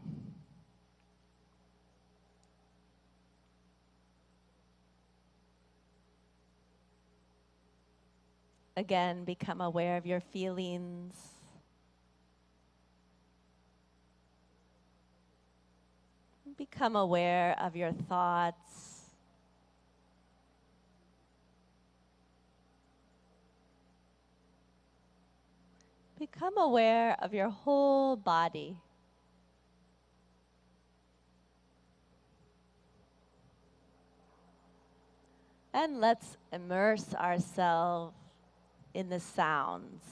Again, become aware of your feelings. Become aware of your thoughts. Become aware of your whole body. And let's immerse ourselves in the sounds.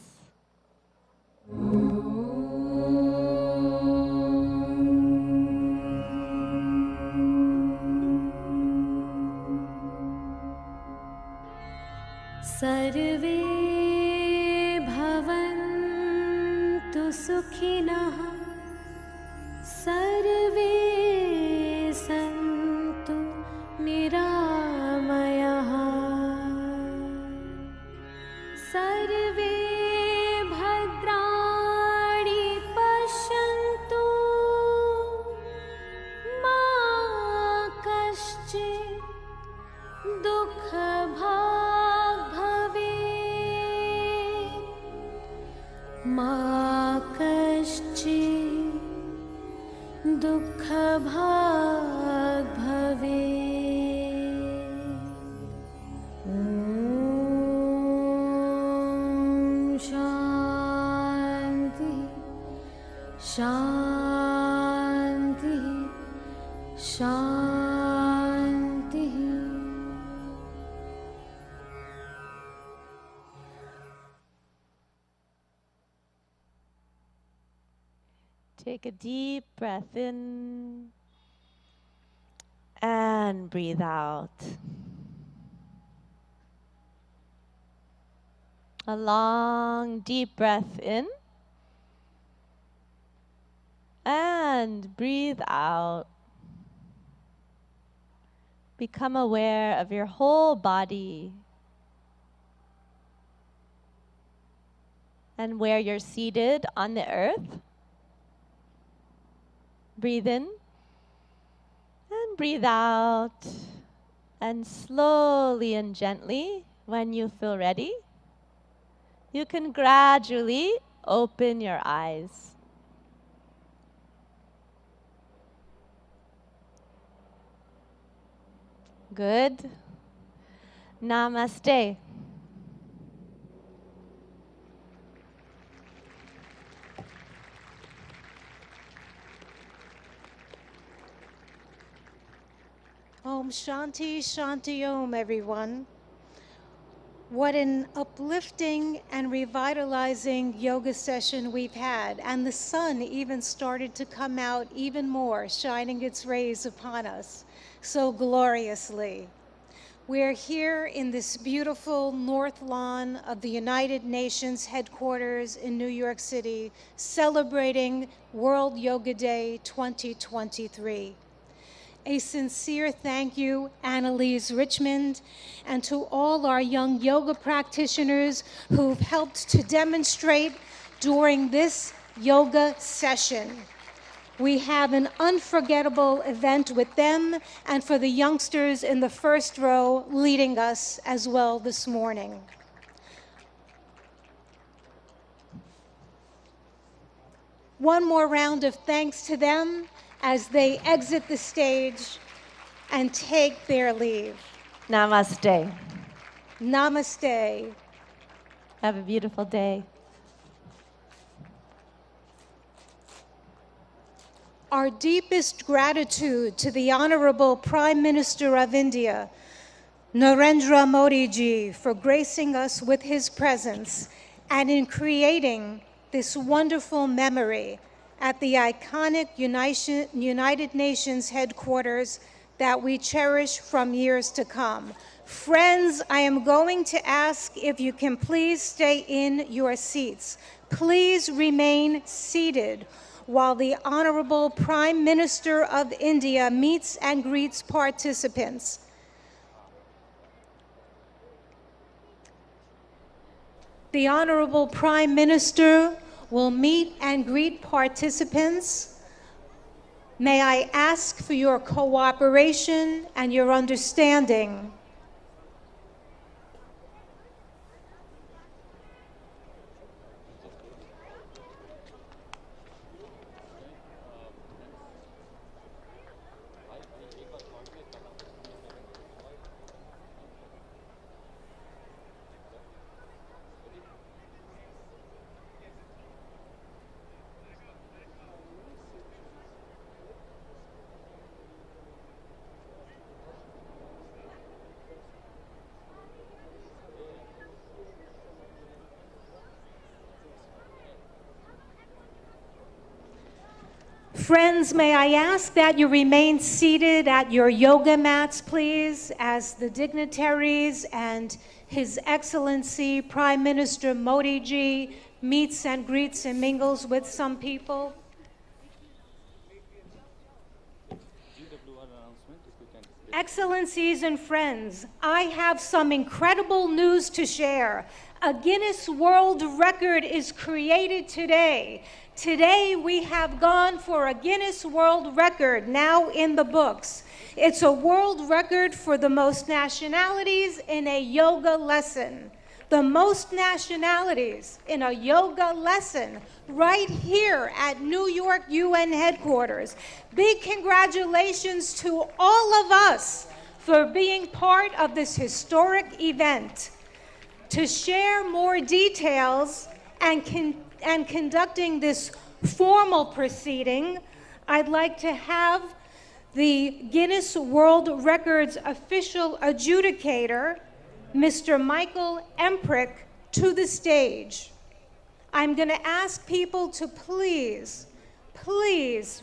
सर्वे भवन्तु सुखिनः सर्वे सन्तु निरामयाः सर्वे भद्राणि पश्यन्तु मा कश्चित् दुःखभाग् भवेत् मा कश्चित् दुःखभाग् भवेत्। ॐ शान्ति शान्ति शान्तिः। Take a deep breath in and breathe out. A long, deep breath in and breathe out. Become aware of your whole body and where you're seated on the earth. Breathe in and breathe out. And slowly and gently, when you feel ready, you can gradually open your eyes. Good. Namaste. Om Shanti Shanti Om, everyone. What an uplifting and revitalizing yoga session we've had. And the sun even started to come out even more, shining its rays upon us so gloriously. We're here in this beautiful North Lawn of the United Nations headquarters in New York City, celebrating World Yoga Day 2023. A sincere thank you, Annalise Richmond, and to all our young yoga practitioners who've helped to demonstrate during this yoga session. We have an unforgettable event with them and for the youngsters in the first row leading us as well this morning. One more round of thanks to them as they exit the stage and take their leave. Namaste. Namaste. Have a beautiful day. Our deepest gratitude to the Honorable Prime Minister of India, Narendra Modi ji, for gracing us with his presence and in creating this wonderful memory at the iconic United Nations headquarters that we cherish from years to come. Friends, I am going to ask if you can please stay in your seats. Please remain seated while the Honorable Prime Minister of India meets and greets participants. The Honorable Prime Minister will meet and greet participants. May I ask for your cooperation and your understanding. Friends, may I ask that you remain seated at your yoga mats, please, as the dignitaries and His Excellency Prime Minister Modi ji meets and greets and mingles with some people. Excellencies and friends, I have some incredible news to share. A Guinness World Record is created today. Today we have gone for a Guinness World Record now in the books. It's a world record for the most nationalities in a yoga lesson. The most nationalities in a yoga lesson right here at New York UN headquarters. Big congratulations to all of us for being part of this historic event. To share more details and conducting this formal proceeding, I'd like to have the Guinness World Records official adjudicator, Mr. Michael Emprick, to the stage. I'm going to ask people to please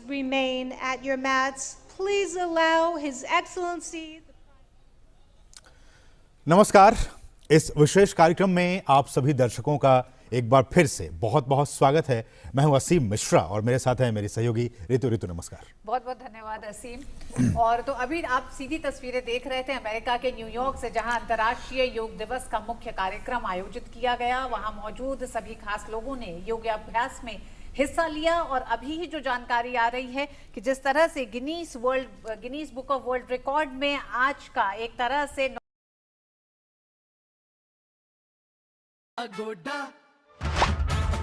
remain at your mats. Please allow His Excellency. नमस्कार, इस विशेष कार्यक्रम में आप सभी दर्शकों का एक बार फिर से बहुत बहुत स्वागत है। मैं हूं असीम मिश्रा और मेरे साथ हैं मेरी सहयोगी ऋतु। ऋतु नमस्कार। बहुत बहुत धन्यवाद असीम। और तो अभी आप सीधी तस्वीरें देख रहे थे अमेरिका के न्यूयॉर्क से, जहां अंतर्राष्ट्रीय योग दिवस का मुख्य कार्यक्रम आयोजित किया गया। वहां मौजूद सभी खास लोगों ने योगाभ्यास में हिस्सा लिया और अभी ही जो जानकारी आ रही है कि जिस तरह से Guinness book of world record में आज का एक तरह से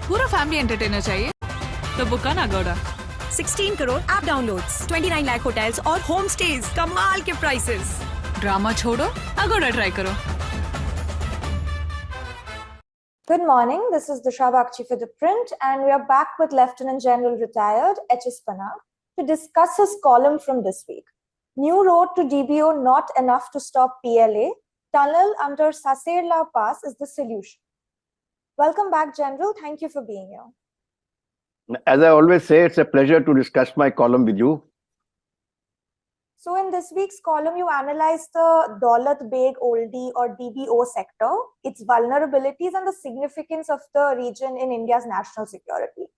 पूरा फैमिली एंटरटेनर चाहिए तो बुका ना Aguada. 16 crore app downloads, 29 lakh hotels और होम स्टेज, कमाल के प्राइसेस। ड्रामा छोड़ो, अगोड़ा ट्राई करो। Good morning, this is Disha Bakchi for The Print, and we are back with Lieutenant General Retired H.S. Panag to discuss his column from this week. New road to DBO not enough to stop PLA. Tunnel under Saserla Pass is the solution. Welcome back, General. Thank you for being here. As I always say, it's a pleasure to discuss my column with you. So in this week's column, you analyzed the Daulat Beg Oldie or DBO sector, its vulnerabilities and the significance of the region in India's national security.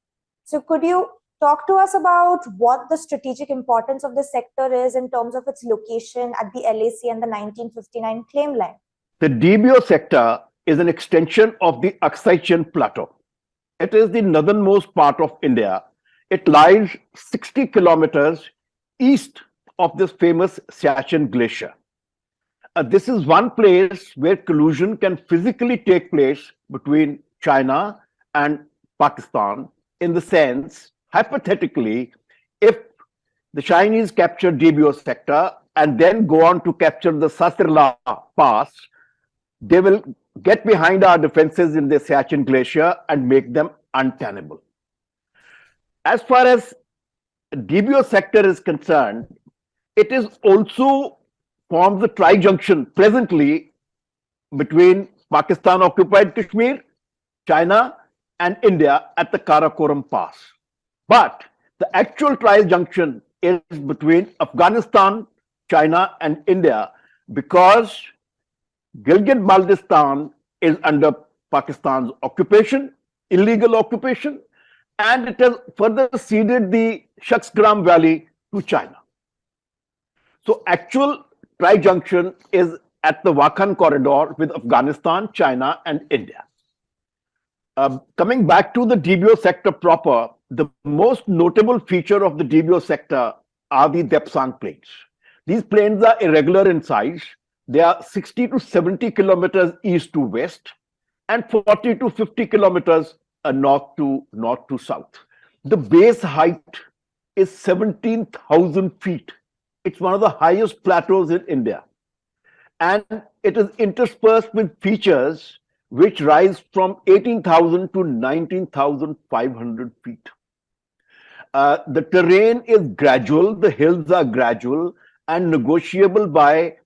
So could you talk to us about what the strategic importance of the sector is in terms of its location at the LAC and the 1959 claim line? The DBO sector is an extension of the Aksai Chin Plateau. It is the northernmost part of India. It lies 60 kilometers east of this famous Siachen Glacier. This is one place where collusion can physically take place between China and Pakistan, in the sense, hypothetically, if the Chinese capture DBO sector and then go on to capture the Saserla Pass, they will get behind our defenses in the Siachen Glacier and make them untenable. As far as DBO sector is concerned, it is also forms a tri-junction presently between Pakistan-occupied Kashmir, China, and India at the Karakoram Pass. But the actual tri-junction is between Afghanistan, China, and India, because Gilgit-Baltistan is under Pakistan's occupation, illegal occupation, and it has further ceded the Shaksgram Valley to China. So actual tri-junction is at the Wakhan corridor with Afghanistan, China, and India. Coming back to the DBO sector proper, the most notable feature of the DBO sector are the Depsang plains. These plains are irregular in size. They are 60 to 70 kilometers east to west and 40 to 50 kilometers north to south. The base height is 17,000 feet. It's one of the highest plateaus in India. And it is interspersed with features which rise from 18,000 to 19,500 feet. The terrain is gradual, the hills are gradual and negotiable by,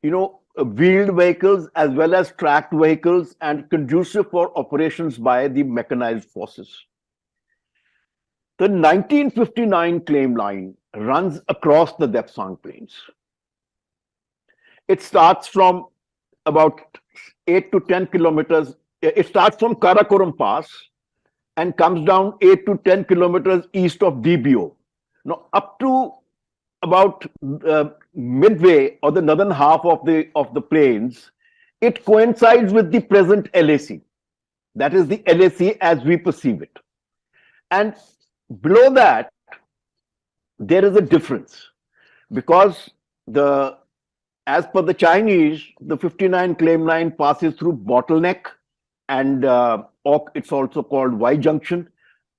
wheeled vehicles as well as tracked vehicles, and conducive for operations by the mechanized forces. The 1959 claim line runs across the Depsang Plains. It starts from about 8 to 10 kilometers. It starts from Karakoram Pass and comes down 8 to 10 kilometers east of DBO. Now, up to about midway or the northern half of the plains, it coincides with the present LAC. That is the LAC as we perceive it. And below that, there is a difference, because as per the Chinese, the 59 claim line passes through Bottleneck, and it's also called Y Junction,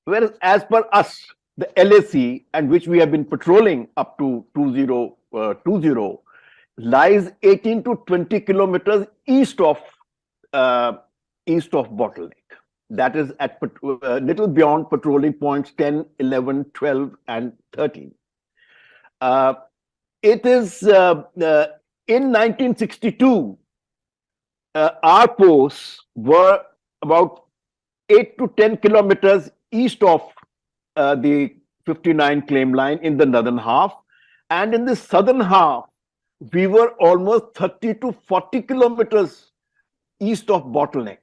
whereas as per us, the LAC, and which we have been patrolling up to 2020, lies 18 to 20 kilometers east of Bottleneck. That is at little beyond patrolling points 10, 11, 12, and 13. It is in 1962, our posts were about 8 to 10 kilometers east of the 59 claim line in the northern half, and in the southern half, we were almost 30 to 40 kilometers east of Bottleneck.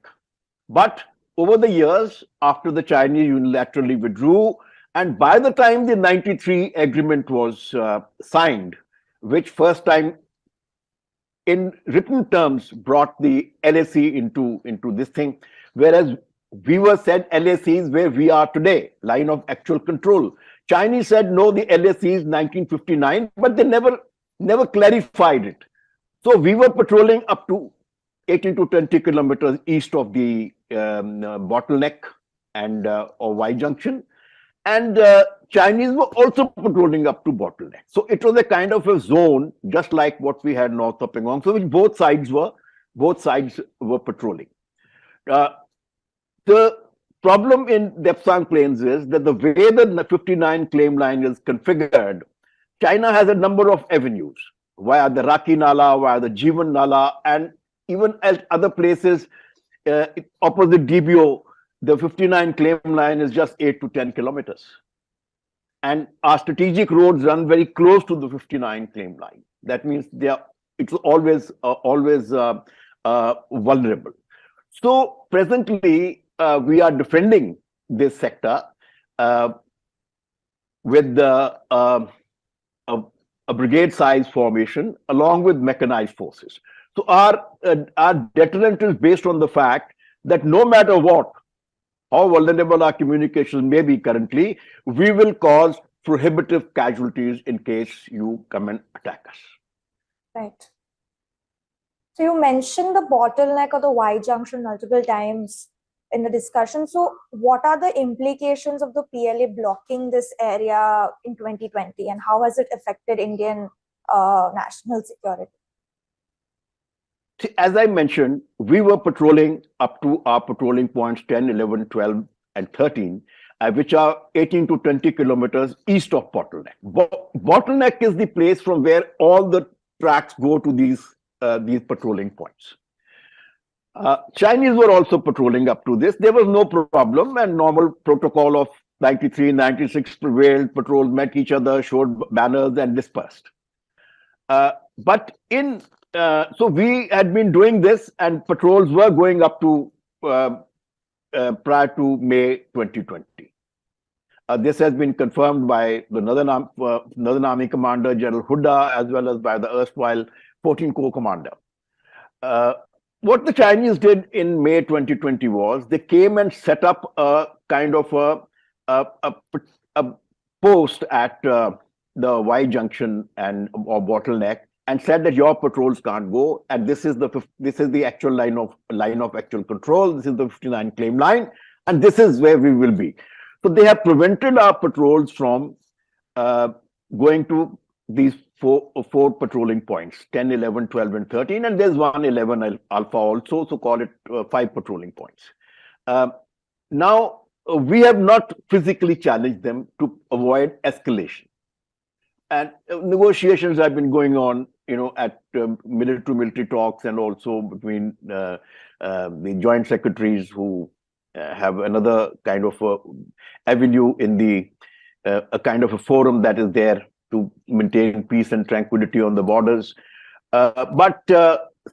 But over the years, after the Chinese unilaterally withdrew, and by the time the 93 agreement was signed, which first time in written terms brought the LAC into this thing, whereas we were said LAC is where we are today, line of actual control. Chinese said no, the LAC is 1959, but they never clarified it. So we were patrolling up to 18 to 20 kilometers east of the bottleneck and or Y junction, and Chinese were also patrolling up to bottleneck. So it was a kind of a zone, just like what we had north of Pangong, so which both sides were patrolling. The problem in Depsang Plains is that the way the 59 claim line is configured, China has a number of avenues via the Raki Nala, via the Jivan Nala, and even at other places opposite DBO, the 59 claim line is just 8 to 10 kilometers. And our strategic roads run very close to the 59 claim line. That means it's always vulnerable. So presently, we are defending this sector with a brigade size formation along with mechanized forces. So our deterrent is based on the fact that no matter what, how vulnerable our communications may be currently, we will cause prohibitive casualties in case you come and attack us. Right. So you mentioned the bottleneck or the Y junction multiple times in the discussion. So what are the implications of the PLA blocking this area in 2020, and how has it affected Indian national security? See, as I mentioned, we were patrolling up to our patrolling points 10, 11, 12, and 13, which are 18 to 20 kilometers east of bottleneck. Bottleneck is the place from where all the tracks go to these patrolling points. Chinese were also patrolling up to this. There was no problem, and normal protocol of 93, 96 prevailed. Patrols met each other, showed banners, and dispersed. So we had been doing this, and patrols were going up to prior to May 2020. This has been confirmed by the Northern Army Commander General Hooda, as well as by the erstwhile 14 Corps Commander. What the Chinese did in May 2020 was they came and set up a kind of a post at the Y junction or bottleneck, and said that your patrols can't go, and this is the actual line of actual control. This is the 59 claim line, and this is where we will be. So they have prevented our patrols from going to these four patrolling points: 10, 11, 12, and 13, and there's one 11 alpha also. So call it 5 patrolling points. Now we have not physically challenged them to avoid escalation. And negotiations have been going on, at military talks, and also between the joint secretaries who have another kind of avenue in a kind of a forum that is there to maintain peace and tranquility on the borders. But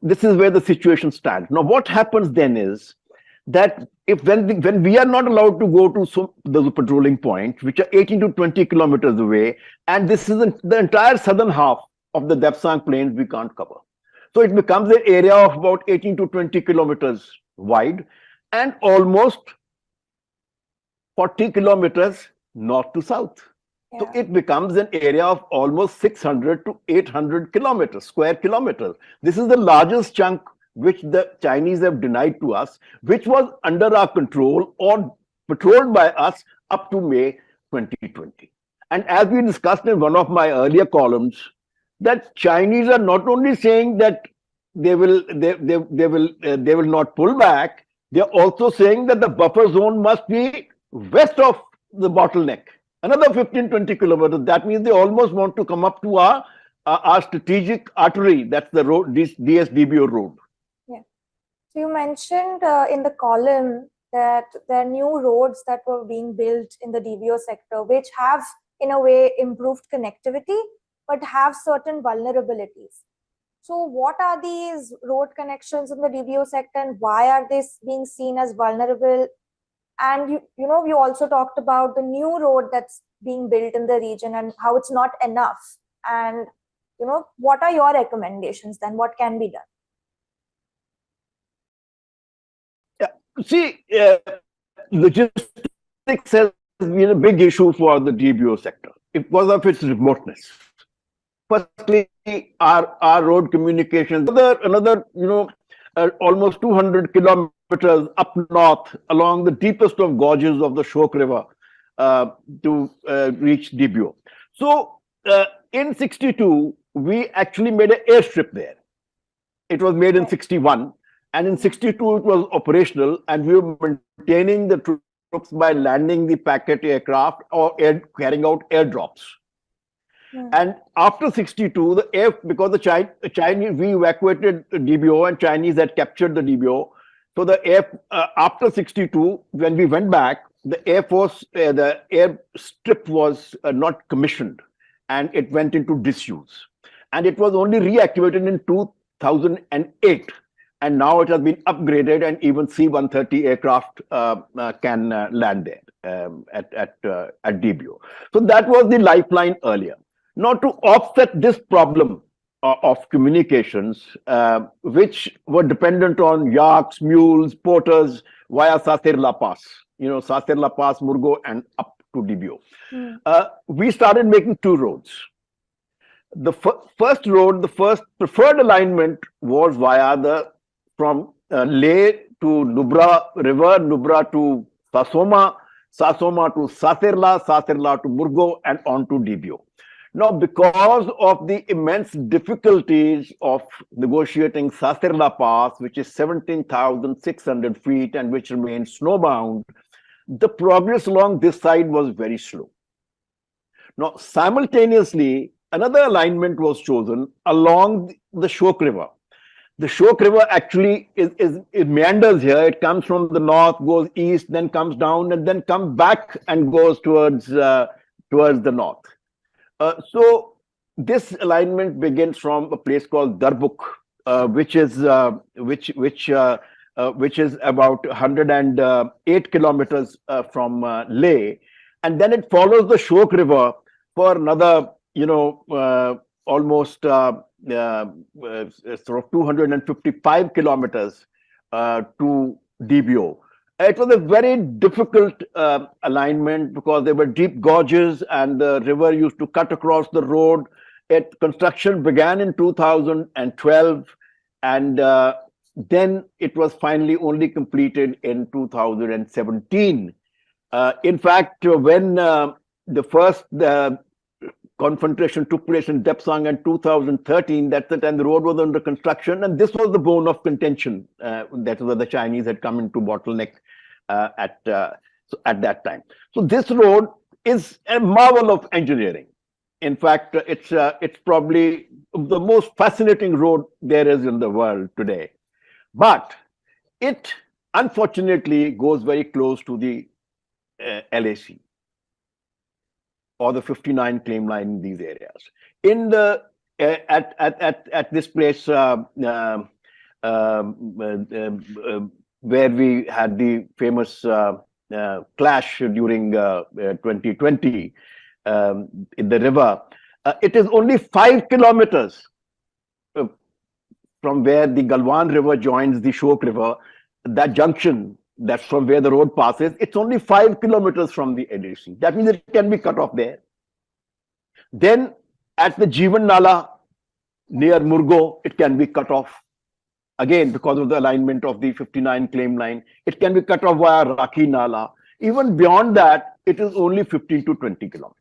this is where the situation stands. Now, what happens then is that when we are not allowed to go to those patrolling points, which are 18 to 20 kilometers away, and this is the entire southern half of the Depsang Plains we can't cover. So it becomes an area of about 18 to 20 kilometers wide and almost 40 kilometers north to south. Yeah. So it becomes an area of almost 600 to 800 square kilometers. This is the largest chunk which the Chinese have denied to us, which was under our control or patrolled by us up to May 2020. And as we discussed in one of my earlier columns, that Chinese are not only saying that they will not pull back, they are also saying that the buffer zone must be west of the bottleneck, another 15-20 kilometers. That means they almost want to come up to our strategic artery. That's the road, this DSDBO road. Yeah. So you mentioned in the column that there are new roads that were being built in the DBO sector, which have in a way improved connectivity, but have certain vulnerabilities. So what are these road connections in the DBO sector and why are they being seen as vulnerable? And we also talked about the new road that's being built in the region and how it's not enough. And what are your recommendations then? What can be done? See, logistics has been a big issue for the DBO sector because of its remoteness. Firstly, our road communications. Another, almost 200 kilometers up north along the deepest of gorges of the Shok River to reach DBO. So in 62, we actually made an airstrip there. It was made in 61. And in 62, it was operational, and we were maintaining the troops by landing the packet aircraft or carrying out airdrops. And after 62, because the Chinese, we evacuated the DBO and Chinese had captured the DBO. So after 62, when we went back, the Air Force, the airstrip was not commissioned and it went into disuse. And it was only reactivated in 2008. And now it has been upgraded, and even C-130 aircraft can land there at DBO. So that was the lifeline earlier. Now, to offset this problem of communications, which were dependent on yaks, mules, porters via Saser La Pass, Saser La Pass, Murgo, and up to DBO. We started making two roads. The first road, the first preferred alignment was via from Leh to Nubra River, Nubra to Sasoma, Sasoma to Saserla, Saserla to Murgo, and on to DBO. Now, because of the immense difficulties of negotiating Saserla Pass, which is 17,600 feet and which remains snowbound, the progress along this side was very slow. Now, simultaneously, another alignment was chosen along the Shok River. The Shok River actually it meanders here. It comes from the north, goes east, then comes down, and then comes back and goes towards the north. So this alignment begins from a place called Darbuk, which is about 108 kilometers from Leh, and then it follows the Shok River for another, almost sort of 255 kilometers to DBO. It was a very difficult alignment because there were deep gorges and the river used to cut across the road. Construction began in 2012 and then it was finally only completed in 2017. In fact, when the first confrontation took place in Depsang in 2013, that's the time the road was under construction, and this was the bone of contention. That is where the Chinese had come into bottleneck at that time. So this road is a marvel of engineering. In fact, it's probably the most fascinating road there is in the world today. But it unfortunately goes very close to the LAC or the 59 claim line in these areas. In the at this place where we had the famous clash during 2020 in the river, it is only 5 kilometers from where the Galwan River joins the Shok River. That junction, that's from where the road passes, it's only 5 kilometers from the LAC. That means it can be cut off there. Then at the Jeevan Nala near Murgo, it can be cut off. Again, because of the alignment of the 59 claim line, it can be cut off via Rakhi Nala. Even beyond that, it is only 15 to 20 kilometers.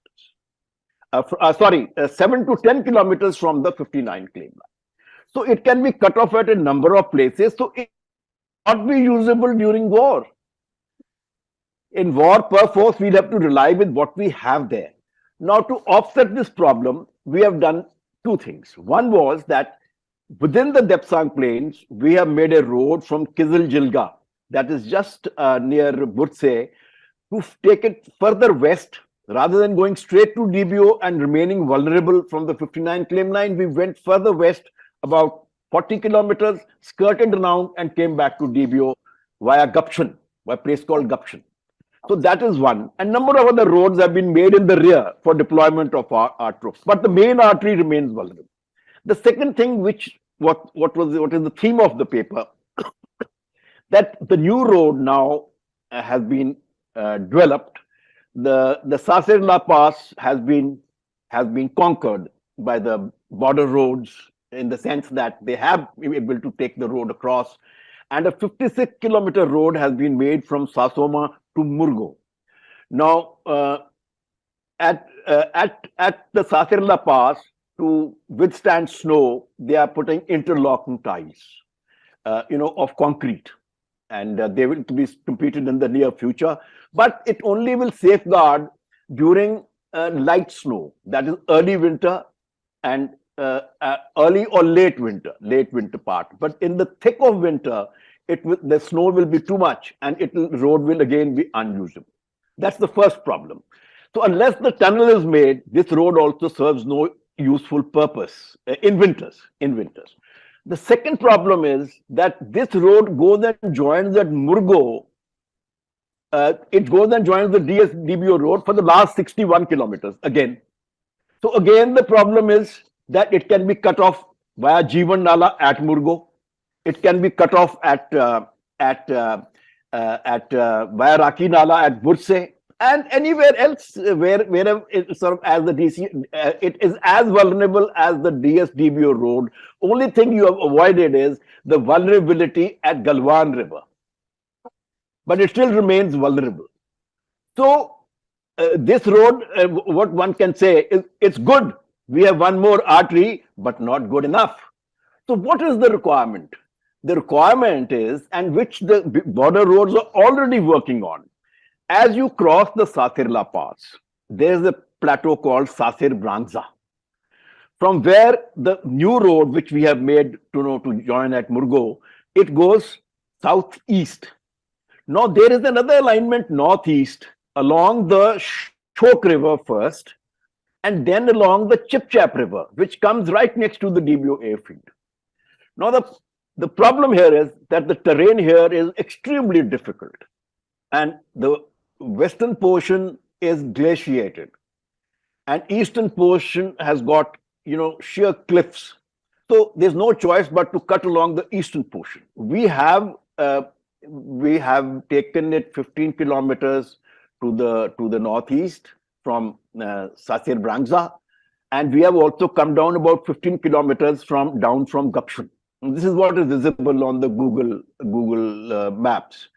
7 to 10 kilometers from the 59 claim line. So it can be cut off at a number of places. So it not be usable during war. In war, perforce, we'll have to rely with what we have there. Now, to offset this problem, we have done two things. One was that within the Depsang Plains, we have made a road from Kizil Jilga, that is just near Burtse, to take it further west. Rather than going straight to DBO and remaining vulnerable from the 59 claim line, we went further west about 40 kilometers, skirted around and came back to DBO via Gupshan, a place called Gupshan. So that is one. A number of other roads have been made in the rear for deployment of our troops, but the main artery remains vulnerable. The second thing, what is the theme of the paper, that the new road now has been developed. The Saserla Pass has been conquered by the border roads, in the sense that they have been able to take the road across, and a 56-kilometer road has been made from Sasoma to Murgo. Now, at the Saserla Pass, to withstand snow, they are putting interlocking ties, of concrete, and they will be completed in the near future. But it only will safeguard during light snow, that is early winter and early or late winter part. But in the thick of winter, the snow will be too much, and road will again be unusable. That's the first problem. So unless the tunnel is made, this road also serves no useful purpose in winters. The second problem is that this road goes and joins at Murgo. It goes and joins the DBO road for the last 61 kilometers again. So again, the problem is that it can be cut off via Jeevan Nala at Murgo. It can be cut off at via Raki Nala at Burse, and anywhere else wherever it sort of as the DC, it is as vulnerable as the DSDBO road. Only thing you have avoided is the vulnerability at Galwan River, but it still remains vulnerable. So this road, what one can say is, it's good. We have one more artery, but not good enough. So what is the requirement? The requirement is, and which the border roads are already working on. As you cross the Saserla Pass, there is a plateau called Saser Brangza, from where the new road, which we have made to join at Murgo, it goes southeast. Now there is another alignment northeast along the Shok River first, and then along the Chipchap River, which comes right next to the DBO airfield. Now the problem here is that the terrain here is extremely difficult, and the western portion is glaciated, and eastern portion has got sheer cliffs. So there's no choice but to cut along the eastern portion. We have taken it 15 kilometers to the northeast from Saser Brangza, and we have also come down about 15 kilometers from Gupshan. This is what is visible on the Google Maps.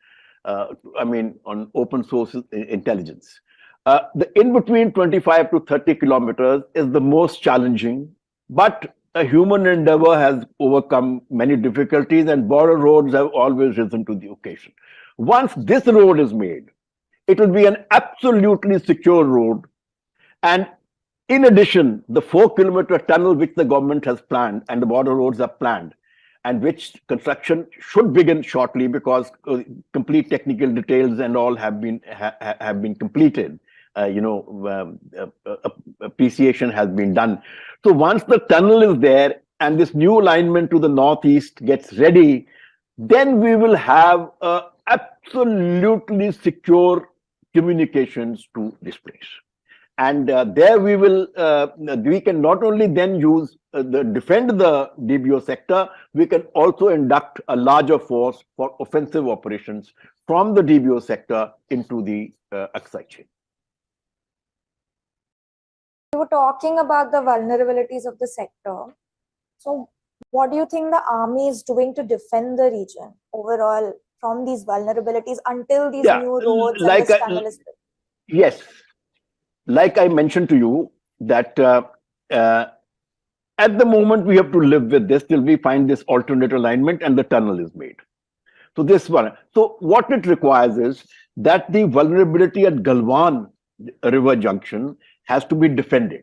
On open source intelligence. The in between 25 to 30 kilometers is the most challenging, but a human endeavor has overcome many difficulties, and border roads have always risen to the occasion. Once this road is made, it will be an absolutely secure road. And in addition, the 4-kilometer tunnel which the government has planned and the border roads are planned, and which construction should begin shortly, because complete technical details and all have been completed. Appreciation has been done. So once the tunnel is there and this new alignment to the northeast gets ready, then we will have absolutely secure communications to this place. And there we can not only then defend the DBO sector, we can also induct a larger force for offensive operations from the DBO sector into the Aksai chain. We were talking about the vulnerabilities of the sector. So what do you think the army is doing to defend the region overall from these vulnerabilities until these new roads and this tunnel is built? Yes. Like I mentioned to you, that at the moment we have to live with this till we find this alternate alignment and the tunnel is made. So this one. So what it requires is that the vulnerability at Galwan River Junction has to be defended.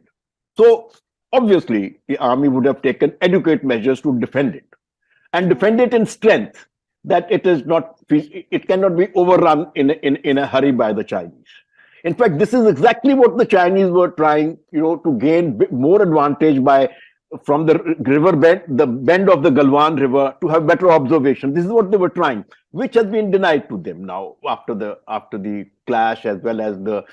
So obviously the army would have taken adequate measures to defend it, and defend it in strength, that it cannot be overrun in a hurry by the Chinese. In fact, this is exactly what the Chinese were trying, to gain more advantage by from the river bend, the bend of the Galwan River, to have better observation. This is what they were trying, which has been denied to them now after the clash, as well as the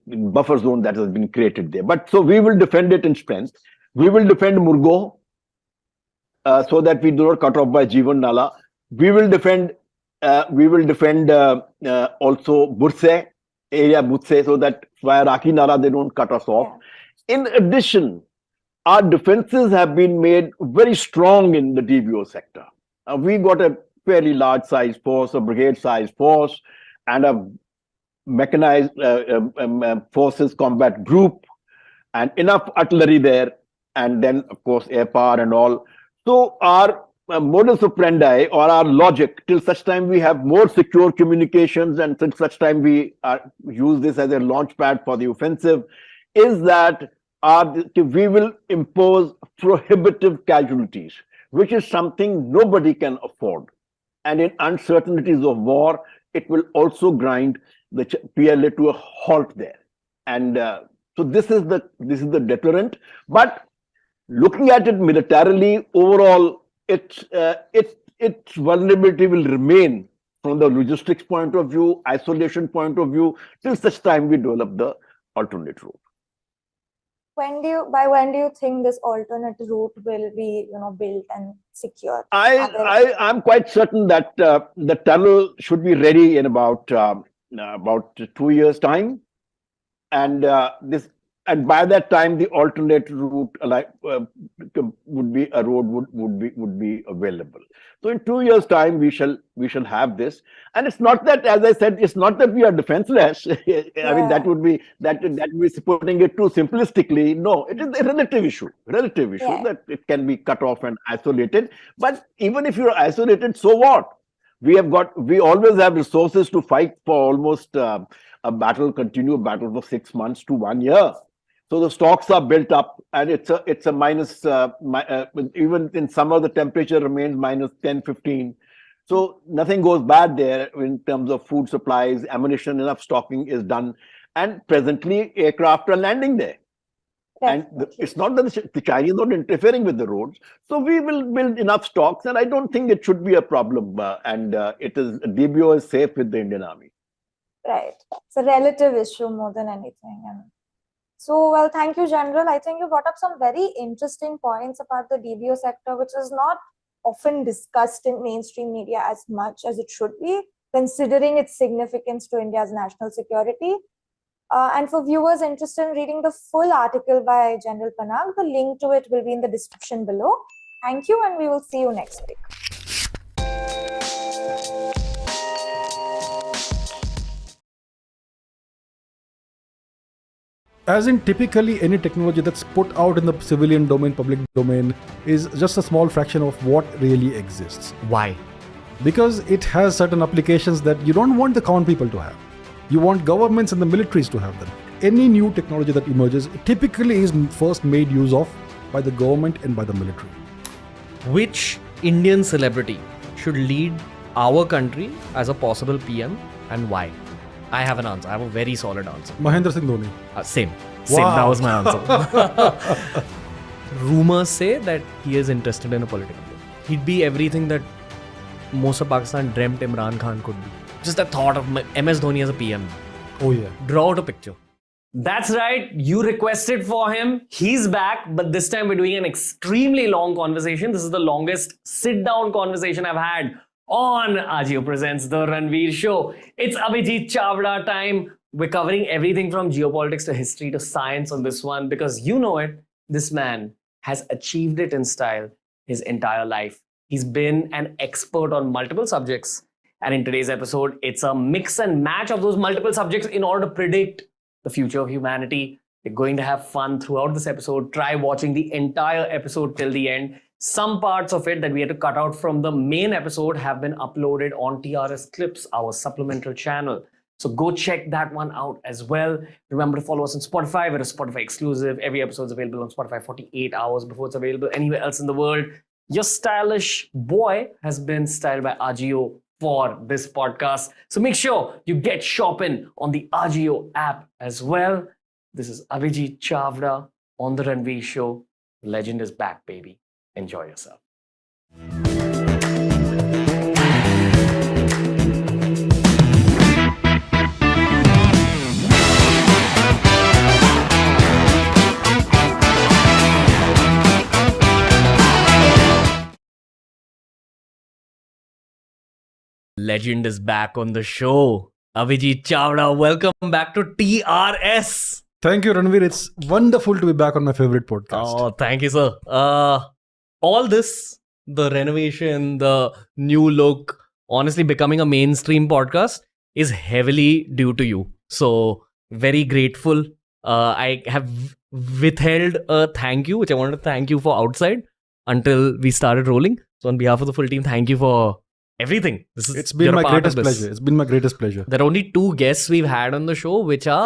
buffer zone that has been created there. But so we will defend it in strength. We will defend Murgo so that we do not cut off by Jeevan Nala. We will defend. Also Burse area, Burse, so that via Raki Nala they don't cut us off. In addition, our defenses have been made very strong in the DBO sector. We got a fairly large size force, a brigade size force, and a mechanized forces combat group, and enough artillery there, and then of course air power and all. So our modus operandi, or our logic, till such time we have more secure communications and till such time we use this as a launch pad for the offensive, is that we will impose prohibitive casualties, which is something nobody can afford. And in uncertainties of war, it will also grind the PLA to a halt there. And so this is the deterrent. But looking at it militarily, overall, its vulnerability will remain from the logistics point of view, isolation point of view, till such time we develop the alternate route. By when do you think this alternate route will be, built and secured? I'm quite certain that the tunnel should be ready in about 2 years' time, and by that time the alternate route would be available. So in 2 years' time we shall have this, and it's not that, as I said, it's not that we are defenseless. I mean that would be putting it too simplistically. No, it is a relative issue that it can be cut off and isolated. But even if you're isolated, so what? We always have resources to fight for almost continue a battle for 6 months to 1 year. So the stocks are built up, and it's a minus, even in summer the temperature remains minus 10, 15. So nothing goes bad there in terms of food supplies, ammunition, enough stocking is done. And presently aircraft are landing there. And it's not that the Chinese are not interfering with the roads. So we will build enough stocks, and I don't think it should be a problem. DBO is safe with the Indian Army. Right. It's a relative issue more than anything. So, well, thank you, General. I think you brought up some very interesting points about the DBO sector, which is not often discussed in mainstream media as much as it should be, considering its significance to India's national security. And for viewers interested in reading the full article by General Panag, the link to it will be in the description below. Thank you, and we will see you next week. As in, typically any technology that's put out in the civilian domain, public domain, is just a small fraction of what really exists. Why? Because it has certain applications that you don't want the common people to have. You want governments and the militaries to have them. Any new technology that emerges typically is first made use of by the government and by the military. Which Indian celebrity should lead our country as a possible PM, and why? I have an answer. I have a very solid answer. Mahendra Singh Dhoni. Same. That was my answer. Rumors say that he is interested in a political role. He'd be everything that most of Pakistan dreamt Imran Khan could be. Just the thought of MS Dhoni as a PM. Oh yeah. Draw out a picture. That's right. You requested for him. He's back. But this time we're doing an extremely long conversation. This is the longest sit-down conversation I've had on Ajio Presents The Ranveer Show. It's Abhijit Chavda time. We're covering everything from geopolitics to history to science on this one, because you know it, this man has achieved it in style his entire life. He's been an expert on multiple subjects. And in today's episode, it's a mix and match of those multiple subjects in order to predict the future of humanity. We're going to have fun throughout this episode. Try watching the entire episode till the end. Some parts of it that we had to cut out from the main episode have been uploaded on TRS Clips, our supplemental channel. So go check that one out as well. Remember to follow us on Spotify. We're a Spotify exclusive. Every episode is available on Spotify 48 hours before it's available anywhere else in the world. Your stylish boy has been styled by Ajio for this podcast. So make sure you get shopping on the Ajio app as well. This is Abhijit Chavda on The Ranveer Show. Legend is back, baby. Enjoy yourself. Legend is back on the show. Abhijit Chavda, welcome back to TRS. Thank you, Ranveer. It's wonderful to be back on my favorite podcast. Oh, thank you, sir. All this, the renovation, the new look, honestly becoming a mainstream podcast is heavily due to you. So, very grateful. I have withheld a thank you, which I wanted to thank you for outside until we started rolling. So, on behalf of the full team, thank you for everything. It's been my greatest pleasure. It's been my greatest pleasure. There are only 2 guests we've had on the show, which are